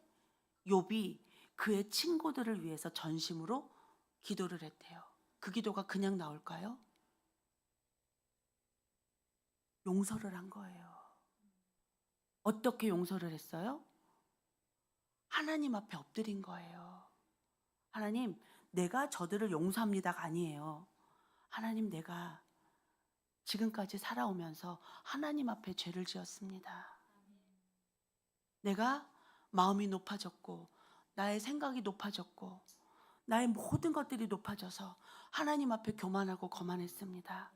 욥이 그의 친구들을 위해서 전심으로 기도를 했대요. 그 기도가 그냥 나올까요? 용서를 한 거예요. 어떻게 용서를 했어요? 하나님 앞에 엎드린 거예요. 하나님, 내가 저들을 용서합니다가 아니에요. 하나님, 내가 지금까지 살아오면서 하나님 앞에 죄를 지었습니다. 내가 마음이 높아졌고 나의 생각이 높아졌고 나의 모든 것들이 높아져서 하나님 앞에 교만하고 거만했습니다.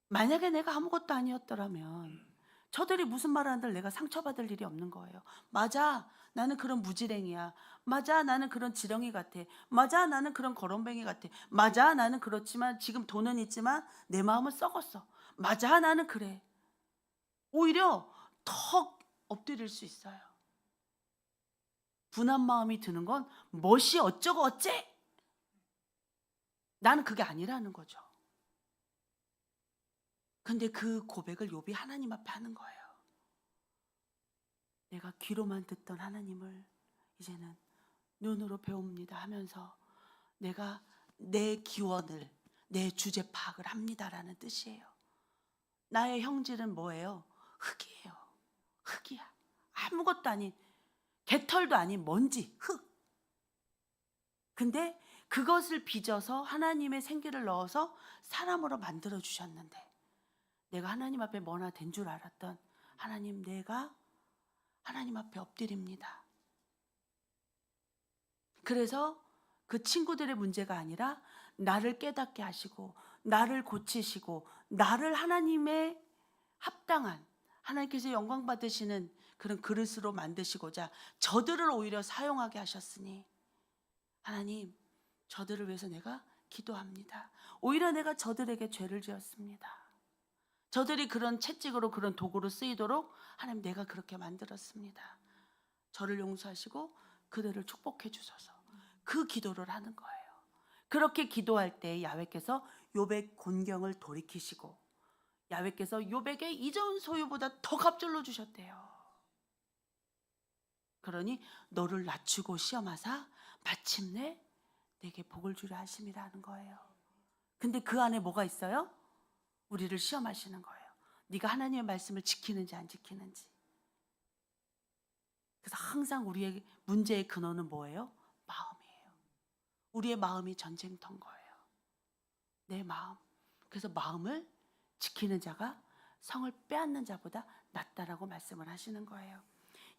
만약에 내가 아무것도 아니었더라면 저들이 무슨 말을 한들 내가 상처받을 일이 없는 거예요. 맞아, 나는 그런 무지랭이야. 맞아, 나는 그런 지렁이 같아. 맞아, 나는 그런 거렁뱅이 같아. 맞아, 나는 그렇지만 지금 돈은 있지만 내 마음은 썩었어. 맞아, 나는 그래. 오히려 더 엎드릴 수 있어요. 분한 마음이 드는 건 멋이 어쩌고 어째? 나는 그게 아니라는 거죠. 근데 그 고백을 욥이 하나님 앞에 하는 거예요. 내가 귀로만 듣던 하나님을 이제는 눈으로 배웁니다 하면서 내가 내 기원을 내 주제 파악을 합니다라는 뜻이에요. 나의 형질은 뭐예요? 흙이에요. 흙이야. 아무것도 아닌 개털도 아닌 먼지, 흙. 근데 그것을 빚어서 하나님의 생기를 넣어서 사람으로 만들어 주셨는데, 내가 하나님 앞에 뭐나 된 줄 알았던 하나님, 내가 하나님 앞에 엎드립니다. 그래서 그 친구들의 문제가 아니라 나를 깨닫게 하시고 나를 고치시고 나를 하나님의 합당한, 하나님께서 영광 받으시는 그런 그릇으로 만드시고자 저들을 오히려 사용하게 하셨으니, 하나님, 저들을 위해서 내가 기도합니다. 오히려 내가 저들에게 죄를 지었습니다. 저들이 그런 채찍으로, 그런 도구로 쓰이도록 하나님, 내가 그렇게 만들었습니다. 저를 용서하시고 그들을 축복해 주소서. 그 기도를 하는 거예요. 그렇게 기도할 때 야훼께서 욥의 곤경을 돌이키시고 야훼께서 욥에게 이전 소유보다 더 값줄로 주셨대요. 그러니 너를 낮추고 시험하사 마침내 내게 복을 주려 하심이라는 거예요. 근데 그 안에 뭐가 있어요? 우리를 시험하시는 거예요. 네가 하나님의 말씀을 지키는지 안 지키는지. 그래서 항상 우리의 문제의 근원은 뭐예요? 마음이에요. 우리의 마음이 전쟁터인 거예요. 내 마음. 그래서 마음을 지키는 자가 성을 빼앗는 자보다 낫다라고 말씀을 하시는 거예요.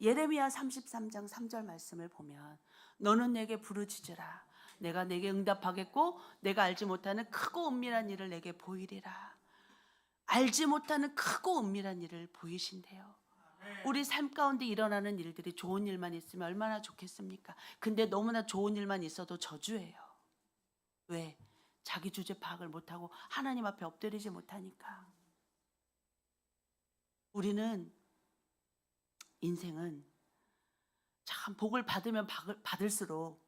예레미야 33장 3절 말씀을 보면, 너는 내게 부르짖으라. 내가 내게 응답하겠고 내가 알지 못하는 크고 은밀한 일을 내게 보이리라. 알지 못하는 크고 은밀한 일을 보이신대요. 우리 삶 가운데 일어나는 일들이 좋은 일만 있으면 얼마나 좋겠습니까? 근데 너무나 좋은 일만 있어도 저주예요. 왜? 자기 주제 파악을 못하고 하나님 앞에 엎드리지 못하니까. 우리는, 인생은 참 복을 받으면 받을수록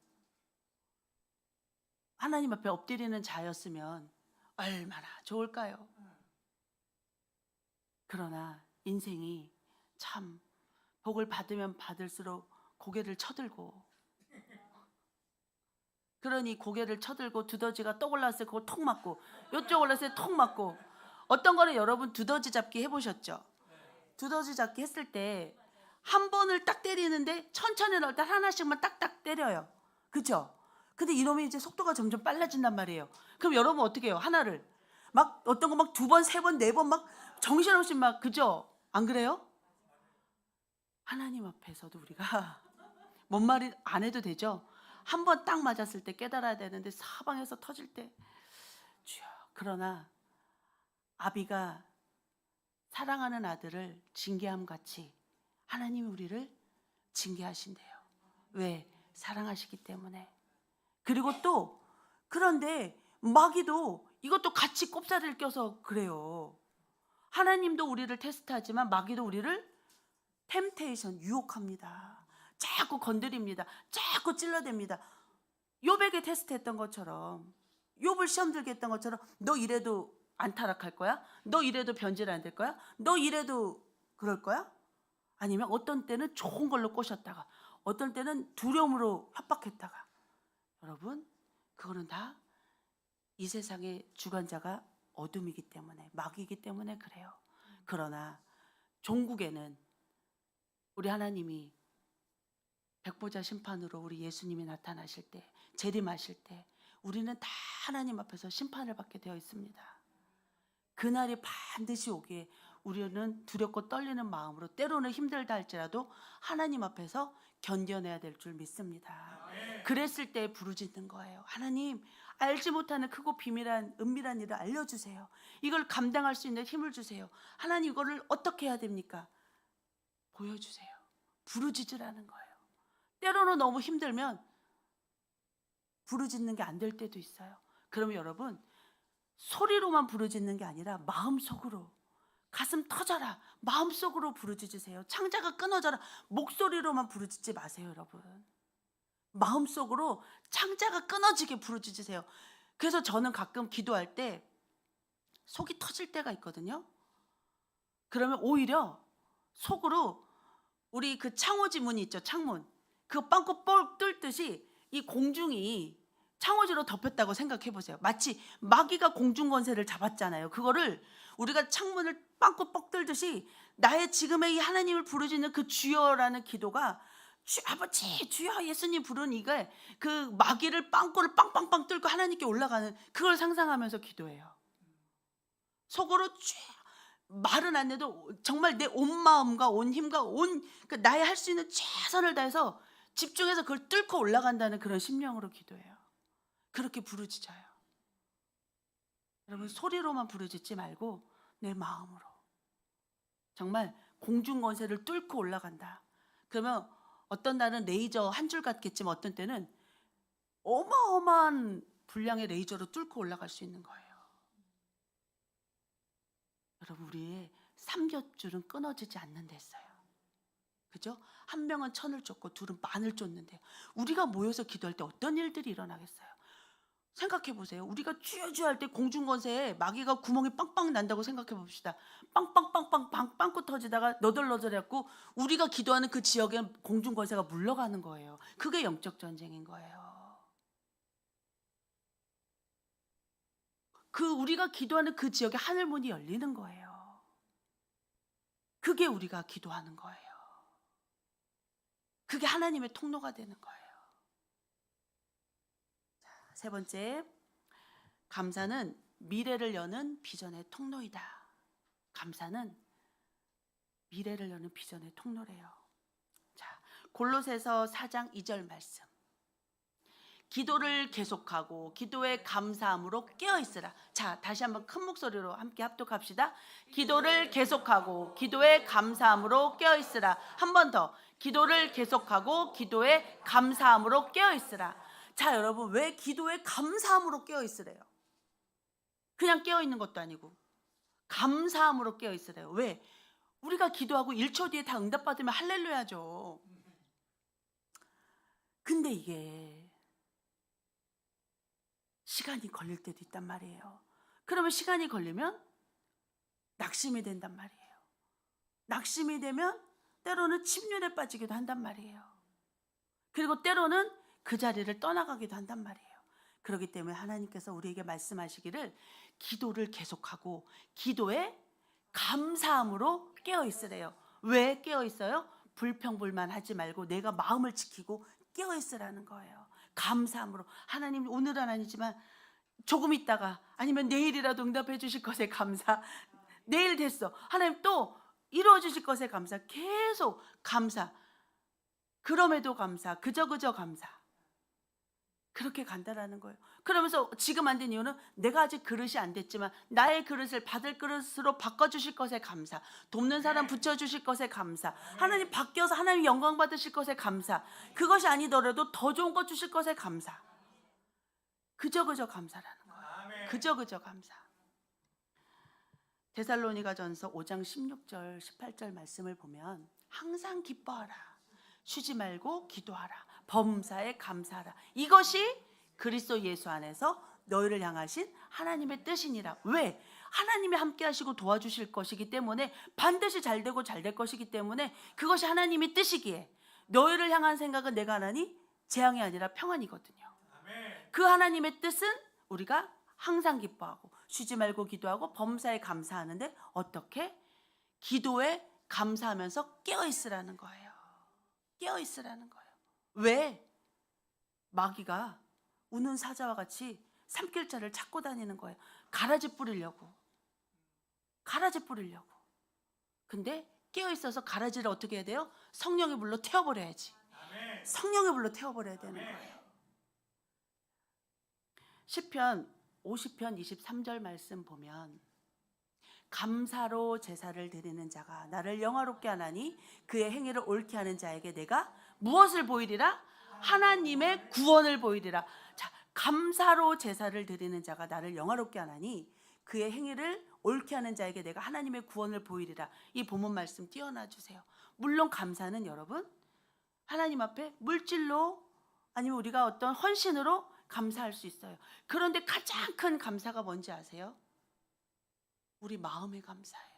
하나님 앞에 엎드리는 자였으면 얼마나 좋을까요? 그러나 인생이 참 복을 받으면 받을수록 고개를 쳐들고, 그러니 고개를 쳐들고 두더지가 떡 올랐을 때 그거 톡 맞고, 이쪽 올랐을 때 톡 맞고. 어떤 거는 여러분 두더지 잡기 해보셨죠? 두더지 잡기 했을 때 한 번을 딱 때리는데 천천히 넣을 때 하나씩만 딱딱 때려요. 그죠? 근데 이놈이 이제 속도가 점점 빨라진단 말이에요. 그럼 여러분 어떻게 해요? 하나를 막 어떤 거 막 두 번, 세 번, 네 번 막 정신없이 막, 그죠? 안 그래요? 하나님 앞에서도 우리가 뭔 말이 안 해도 되죠? 한 번 딱 맞았을 때 깨달아야 되는데 사방에서 터질 때 주여. 그러나 아비가 사랑하는 아들을 징계함 같이 하나님이 우리를 징계하신대요. 왜? 사랑하시기 때문에. 그리고 또, 그런데 마귀도 이것도 같이 꼽사리를 껴서 그래요. 하나님도 우리를 테스트하지만 마귀도 우리를 템테이션, 유혹합니다. 자꾸 건드립니다. 자꾸 찔러댑니다. 욥에게 테스트했던 것처럼, 욥을 시험 들게 했던 것처럼, 너 이래도 안 타락할 거야? 너 이래도 변질 안 될 거야? 너 이래도 그럴 거야? 아니면 어떤 때는 좋은 걸로 꼬셨다가 어떤 때는 두려움으로 협박했다가. 여러분, 그거는 다 이 세상의 주관자가 어둠이기 때문에, 마귀이기 때문에 그래요. 그러나 종국에는 우리 하나님이 백보자 심판으로 우리 예수님이 나타나실 때, 재림하실 때 우리는 다 하나님 앞에서 심판을 받게 되어 있습니다. 그날이 반드시 오기에 우리는 두렵고 떨리는 마음으로, 때로는 힘들다 할지라도 하나님 앞에서 견뎌내야 될 줄 믿습니다. 그랬을 때 부르짖는 거예요. 하나님, 알지 못하는 크고 비밀한 은밀한 일을 알려주세요. 이걸 감당할 수 있는 힘을 주세요. 하나님, 이거를 어떻게 해야 됩니까? 보여주세요. 부르짖으라는 거예요. 때로는 너무 힘들면 부르짖는 게 안 될 때도 있어요. 그러면 여러분, 소리로만 부르짖는 게 아니라 마음속으로, 가슴 터져라, 마음속으로 부르짖으세요. 창자가 끊어져라, 목소리로만 부르짖지 마세요. 여러분, 마음속으로 창자가 끊어지게 부르짖으세요. 그래서 저는 가끔 기도할 때 속이 터질 때가 있거든요. 그러면 오히려 속으로, 우리 그 창호지 문이 있죠, 창문, 그거 빵꾸 뻘 뚫듯이 이 공중이 창호지로 덮였다고 생각해 보세요. 마치 마귀가 공중 권세를 잡았잖아요. 그거를 우리가 창문을 빵꾸 뻑 뚫듯이 나의 지금의 이 하나님을 부르짖는 그 주여라는 기도가 아버지 주여 예수님 부르는 이게 그 마귀를 빵꾸를 빵빵빵 뚫고 하나님께 올라가는 그걸 상상하면서 기도해요. 속으로 말은 안 해도 정말 내 온 마음과 온 힘과 그 나의 할 수 있는 최선을 다해서 집중해서 그걸 뚫고 올라간다는 그런 심령으로 기도해요. 그렇게 부르짖어요. 여러분 소리로만 부르짖지 말고 내 마음으로 정말 공중권세를 뚫고 올라간다. 그러면 어떤 날은 레이저 한 줄 같겠지만 어떤 때는 어마어마한 분량의 레이저로 뚫고 올라갈 수 있는 거예요. 여러분 우리의 삼겹줄은 끊어지지 않는 데 있어요. 그죠? 한 명은 천을 쫓고 둘은 만을 쫓는데요. 우리가 모여서 기도할 때 어떤 일들이 일어나겠어요? 생각해 보세요. 우리가 쭈쭈 할 때 공중권세에 마귀가 구멍이 빵빵 난다고 생각해 봅시다. 빵빵빵빵 빵꾸 터지다가 너덜너덜해갖고 우리가 기도하는 그 지역에 공중권세가 물러가는 거예요. 그게 영적 전쟁인 거예요. 그 우리가 기도하는 그 지역에 하늘문이 열리는 거예요. 그게 우리가 기도하는 거예요. 그게 하나님의 통로가 되는 거예요. 세 번째, 감사는 미래를 여는 비전의 통로이다. 감사는 미래를 여는 비전의 통로래요. 자, 골로새서 4장 2절 말씀. 기도를 계속하고 기도에 감사함으로 깨어있으라. 자, 다시 한번 큰 목소리로 함께 합독합시다. 기도를 계속하고 기도에 감사함으로 깨어있으라. 한 번 더. 기도를 계속하고 기도에 감사함으로 깨어있으라. 자, 여러분 왜 기도에 감사함으로 깨어있으래요? 그냥 깨어있는 것도 아니고 감사함으로 깨어있으래요. 왜? 우리가 기도하고 1초 뒤에 다 응답받으면 할렐루야죠. 근데 이게 시간이 걸릴 때도 있단 말이에요. 그러면 시간이 걸리면 낙심이 된단 말이에요. 낙심이 되면 때로는 침륜에 빠지기도 한단 말이에요. 그리고 때로는 그 자리를 떠나가기도 한단 말이에요. 그렇기 때문에 하나님께서 우리에게 말씀하시기를 기도를 계속하고 기도에 감사함으로 깨어있으래요. 왜 깨어있어요? 불평불만하지 말고 내가 마음을 지키고 깨어있으라는 거예요. 감사함으로. 하나님 오늘은 아니지만 조금 있다가 아니면 내일이라도 응답해 주실 것에 감사. 내일 됐어. 하나님 또 이루어 주실 것에 감사. 계속 감사. 그럼에도 감사. 그저 감사. 그렇게 간다라는 거예요. 그러면서 지금 안 된 이유는 내가 아직 그릇이 안 됐지만 나의 그릇을 받을 그릇으로 바꿔주실 것에 감사. 돕는 사람 붙여주실 것에 감사. 하나님 바뀌어서 하나님 영광 받으실 것에 감사. 그것이 아니더라도 더 좋은 것 주실 것에 감사. 그저 감사라는 거예요. 그저 감사. 데살로니가전서 5장 16절 18절 말씀을 보면 항상 기뻐하라. 쉬지 말고 기도하라. 범사에 감사하라. 이것이 그리스도 예수 안에서 너희를 향하신 하나님의 뜻이니라. 왜? 하나님이 함께 하시고 도와주실 것이기 때문에 반드시 잘 되고 잘 될 것이기 때문에 그것이 하나님의 뜻이기에 너희를 향한 생각은 내가 하나니 재앙이 아니라 평안이거든요. 그 하나님의 뜻은 우리가 항상 기뻐하고 쉬지 말고 기도하고 범사에 감사하는데 어떻게? 기도에 감사하면서 깨어있으라는 거예요. 깨어있으라는 거예요. 왜? 마귀가 우는 사자와 같이 삼킬 자를 찾고 다니는 거예요. 가라지 뿌리려고. 근데 깨어있어서 가라지를 어떻게 해야 돼요? 성령의 불로 태워버려야지. 성령의 불로 태워버려야 되는 거예요. 시편 50편 23절 말씀 보면 감사로 제사를 드리는 자가 나를 영화롭게 하나니 그의 행위를 옳게 하는 자에게 내가 무엇을 보이리라? 하나님의 구원을 보이리라. 자, 감사로 제사를 드리는 자가 나를 영화롭게 하나니 그의 행위를 옳게 하는 자에게 내가 하나님의 구원을 보이리라. 이 본문 말씀 띄워놔 주세요. 물론 감사는 여러분 하나님 앞에 물질로 아니면 우리가 어떤 헌신으로 감사할 수 있어요. 그런데 가장 큰 감사가 뭔지 아세요? 우리 마음의 감사예요.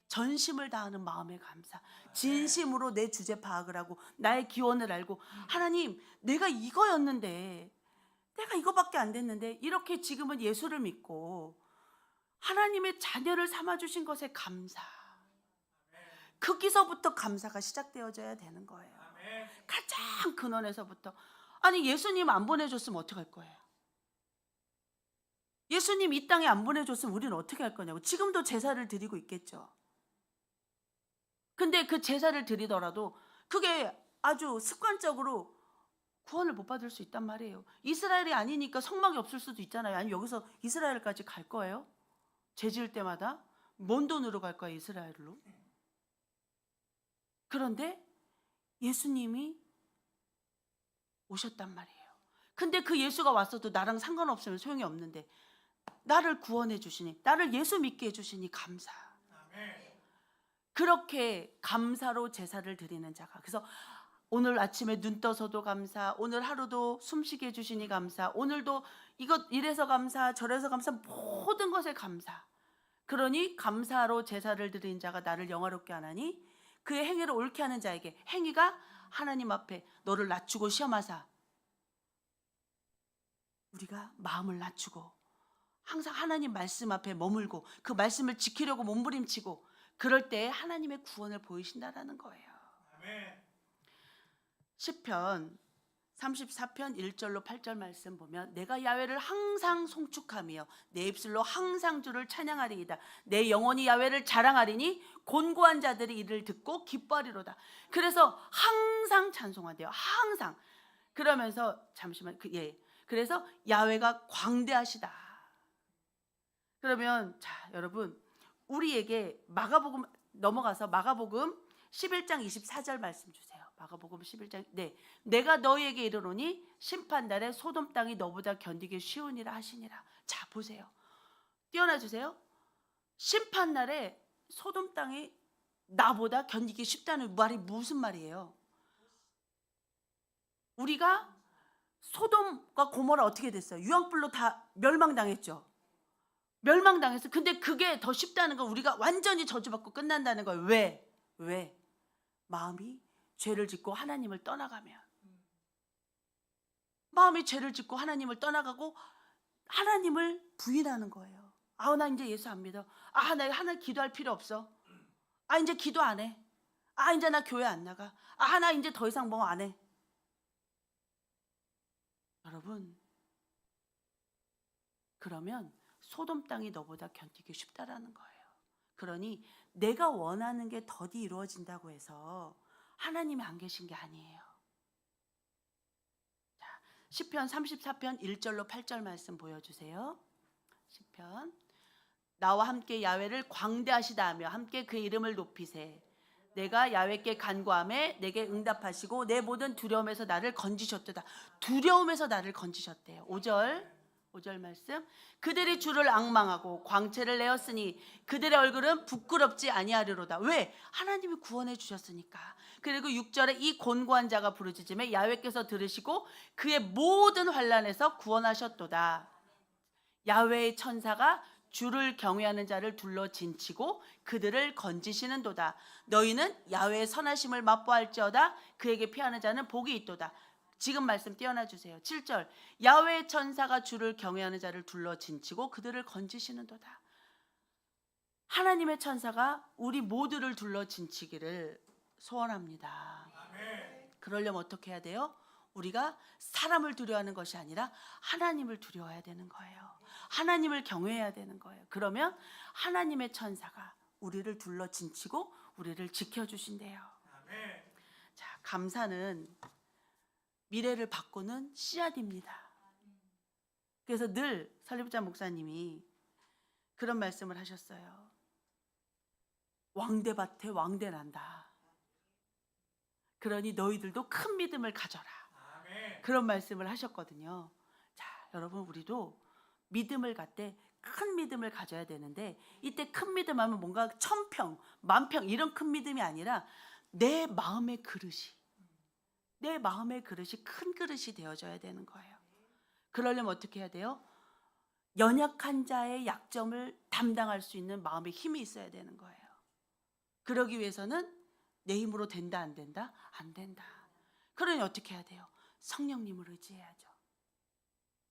전심을 다하는 마음의 감사. 진심으로 내 주제 파악을 하고 나의 기원을 알고 하나님 내가 이거였는데 내가 이거밖에 안 됐는데 이렇게 지금은 예수를 믿고 하나님의 자녀를 삼아주신 것에 감사. 거기서부터 감사가 시작되어져야 되는 거예요. 가장 근원에서부터. 아니 예수님 안 보내줬으면 어떡할 거예요? 예수님 이 땅에 안 보내줬으면 우리는 어떻게 할 거냐고. 지금도 제사를 드리고 있겠죠. 근데 그 제사를 드리더라도 그게 아주 습관적으로 구원을 못 받을 수 있단 말이에요. 이스라엘이 아니니까 성막이 없을 수도 있잖아요. 아니 여기서 이스라엘까지 갈 거예요? 죄 지을 때마다? 뭔 돈으로 갈 거예요, 이스라엘로? 그런데 예수님이 오셨단 말이에요. 근데 그 예수가 왔어도 나랑 상관없으면 소용이 없는데 나를 구원해 주시니, 나를 예수 믿게 해주시니 감사. 그렇게 감사로 제사를 드리는 자가. 그래서 오늘 아침에 눈 떠서도 감사, 오늘 하루도 숨쉬게 해주시니 감사, 오늘도 이것 이래서 감사, 저래서 감사, 모든 것에 감사. 그러니 감사로 제사를 드린 자가 나를 영화롭게 하나니 그의 행위를 옳게 하는 자에게, 행위가 하나님 앞에 너를 낮추고 시험하사 우리가 마음을 낮추고 항상 하나님 말씀 앞에 머물고 그 말씀을 지키려고 몸부림치고 그럴 때 하나님의 구원을 보이신다라는 거예요. 시편 34편 1절로 8절 말씀 보면 내가 야훼를 항상 송축하며 내 입술로 항상 주를 찬양하리이다. 내 영혼이 야훼를 자랑하리니 곤고한 자들이 이를 듣고 기뻐하리로다. 그래서 항상 찬송한대요. 항상. 그러면서 잠시만 그래서 야훼가 광대하시다. 그러면 자 여러분 우리에게 마가복음 넘어가서 마가복음 11장 24절 말씀 주세요. 마가복음 11장. 네, 내가 너희에게 이르노니 심판날에 소돔 땅이 너보다 견디기 쉬우니라 하시니라. 자 보세요. 띄어놔 주세요. 심판날에 소돔 땅이 나보다 견디기 쉽다는 말이 무슨 말이에요? 우리가 소돔과 고모라 어떻게 됐어요? 유황불로 다 멸망당했죠. 멸망당했어. 근데 그게 더 쉽다는 건 우리가 완전히 저주받고 끝난다는 거예요. 왜? 마음이 죄를 짓고 하나님을 떠나가면. 마음이 죄를 짓고 하나님을 떠나가고 하나님을 부인하는 거예요. 아, 나 이제 예수 안 믿어. 아, 나 하나님 기도할 필요 없어. 아, 이제 기도 안 해. 아, 이제 나 교회 안 나가. 아, 나 이제 더 이상 뭐 안 해. 여러분, 그러면 소돔 땅이 너보다 견디기 쉽다라는 거예요. 그러니 내가 원하는 게 더디 이루어진다고 해서 하나님이 안 계신 게 아니에요. 자, 시편 34편 1절로 8절 말씀 보여주세요. 시편. 나와 함께 야훼를 광대하시다 하며 함께 그의 이름을 높이세. 내가 야훼께 간구하매 내게 응답하시고 내 모든 두려움에서 나를 건지셨도다. 두려움에서 나를 건지셨대요. 5절 말씀. 그들이 주를 앙망하고 광채를 내었으니 그들의 얼굴은 부끄럽지 아니하리로다. 왜? 하나님이 구원해 주셨으니까. 그리고 6절에 이 곤고한 자가 부르짖음에 야훼께서 들으시고 그의 모든 환난에서 구원하셨도다. 야훼의 천사가 주를 경외하는 자를 둘러 진치고 그들을 건지시는도다. 너희는 야훼의 선하심을 맛보할지어다. 그에게 피하는 자는 복이 있도다. 지금 말씀 띄어놔 주세요. 7절. 야훼의 천사가 주를 경외하는 자를 둘러 진치고 그들을 건지시는도다. 하나님의 천사가 우리 모두를 둘러 진치기를 소원합니다. 그러려면 어떻게 해야 돼요? 우리가 사람을 두려워하는 것이 아니라 하나님을 두려워해야 되는 거예요. 하나님을 경외해야 되는 거예요. 그러면 하나님의 천사가 우리를 둘러 진치고 우리를 지켜주신대요. 자, 감사는 미래를 바꾸는 씨앗입니다. 그래서 늘 설립자 목사님이 그런 말씀을 하셨어요. 왕대밭에 왕대 난다. 그러니 너희들도 큰 믿음을 가져라. 그런 말씀을 하셨거든요. 자, 여러분 우리도 믿음을 갖되 큰 믿음을 가져야 되는데 이때 큰 믿음 하면 뭔가 1000평, 10,000평 이런 큰 믿음이 아니라 내 마음의 그릇이 큰 그릇이 되어져야 되는 거예요. 그러려면 어떻게 해야 돼요? 연약한 자의 약점을 담당할 수 있는 마음의 힘이 있어야 되는 거예요. 그러기 위해서는 내 힘으로 된다 안 된다? 안 된다. 그러니 어떻게 해야 돼요? 성령님을 의지해야죠.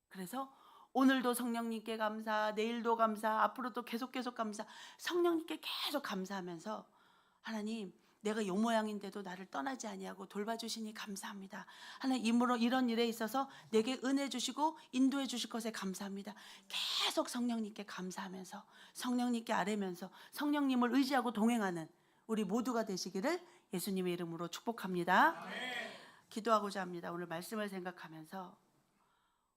그래서 오늘도 성령님께 감사, 내일도 감사, 앞으로도 계속 감사. 성령님께 계속 감사하면서 하나님 내가 이 모양인데도 나를 떠나지 아니하고 돌봐주시니 감사합니다. 하나님 이므로 이런 일에 있어서 내게 은혜 주시고 인도해 주실 것에 감사합니다. 계속 성령님께 감사하면서 성령님께 아뢰면서 성령님을 의지하고 동행하는 우리 모두가 되시기를 예수님의 이름으로 축복합니다. 기도하고자 합니다. 오늘 말씀을 생각하면서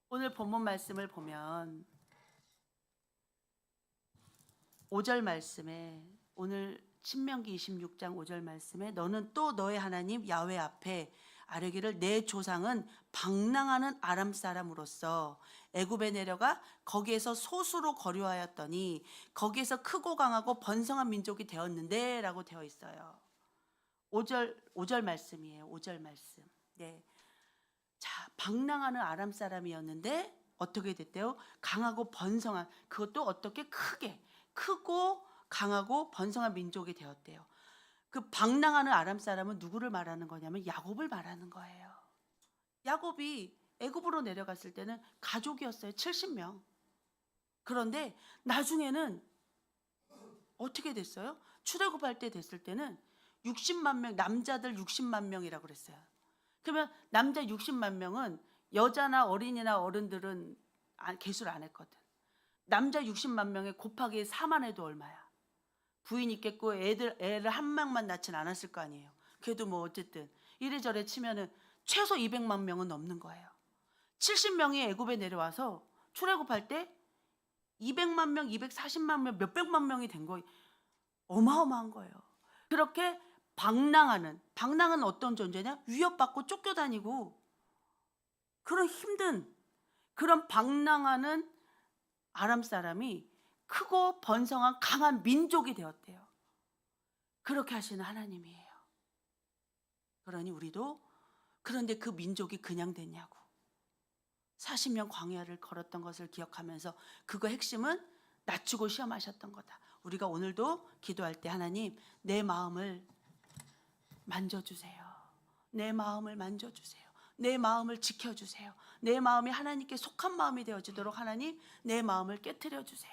오늘 본문 말씀을 보면 5절 말씀에 오늘 신명기 26장 5절 말씀에 너는 또 너의 하나님 야훼 앞에 아뢰기를 내 조상은 방랑하는 아람 사람으로서 애굽에 내려가 거기에서 소수로 거류하였더니 거기에서 크고 강하고 번성한 민족이 되었는데 라고 되어 있어요. 5절 말씀이에요. 5절 말씀. 네. 자, 방랑하는 아람 사람이었는데 어떻게 됐대요? 강하고 번성한, 그것도 어떻게 크고 강하고 번성한 민족이 되었대요. 그 방랑하는 아람 사람은 누구를 말하는 거냐면 야곱을 말하는 거예요. 야곱이 애굽으로 내려갔을 때는 가족이었어요. 70명. 그런데 나중에는 어떻게 됐어요? 출애굽할 때 됐을 때는 60만 명, 남자들 60만 명이라고 그랬어요. 그러면 남자 60만 명은 여자나 어린이나 어른들은 계수를 안 했거든. 남자 60만 명에 곱하기 4만 해도 얼마야? 부인 있겠고 애를 한 명만 낳진 않았을 거 아니에요. 그래도 뭐 어쨌든 이래저래 치면은 최소 200만 명은 넘는 거예요. 70명이 애굽에 내려와서 출애굽할 때 200만 명, 240만 명, 몇백만 명이 된 거예요. 어마어마한 거예요. 그렇게 방랑은 어떤 존재냐? 위협받고 쫓겨다니고 그런 힘든 그런 방랑하는 아람 사람이 크고 번성한 강한 민족이 되었대요. 그렇게 하시는 하나님이에요. 그러니 우리도 그런데 그 민족이 그냥 됐냐고. 40년 광야를 걸었던 것을 기억하면서 그거 핵심은 낮추고 시험하셨던 거다. 우리가 오늘도 기도할 때 하나님 내 마음을 만져주세요. 내 마음을 만져주세요. 내 마음을 지켜주세요. 내 마음이 하나님께 속한 마음이 되어지도록 하나님 내 마음을 깨트려 주세요.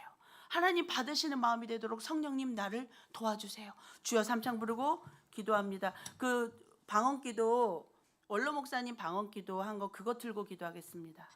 하나님 받으시는 마음이 되도록 성령님 나를 도와주세요. 주여 삼창 부르고 기도합니다. 그 방언기도 원로 목사님 방언기도 한 거 그거 들고 기도하겠습니다.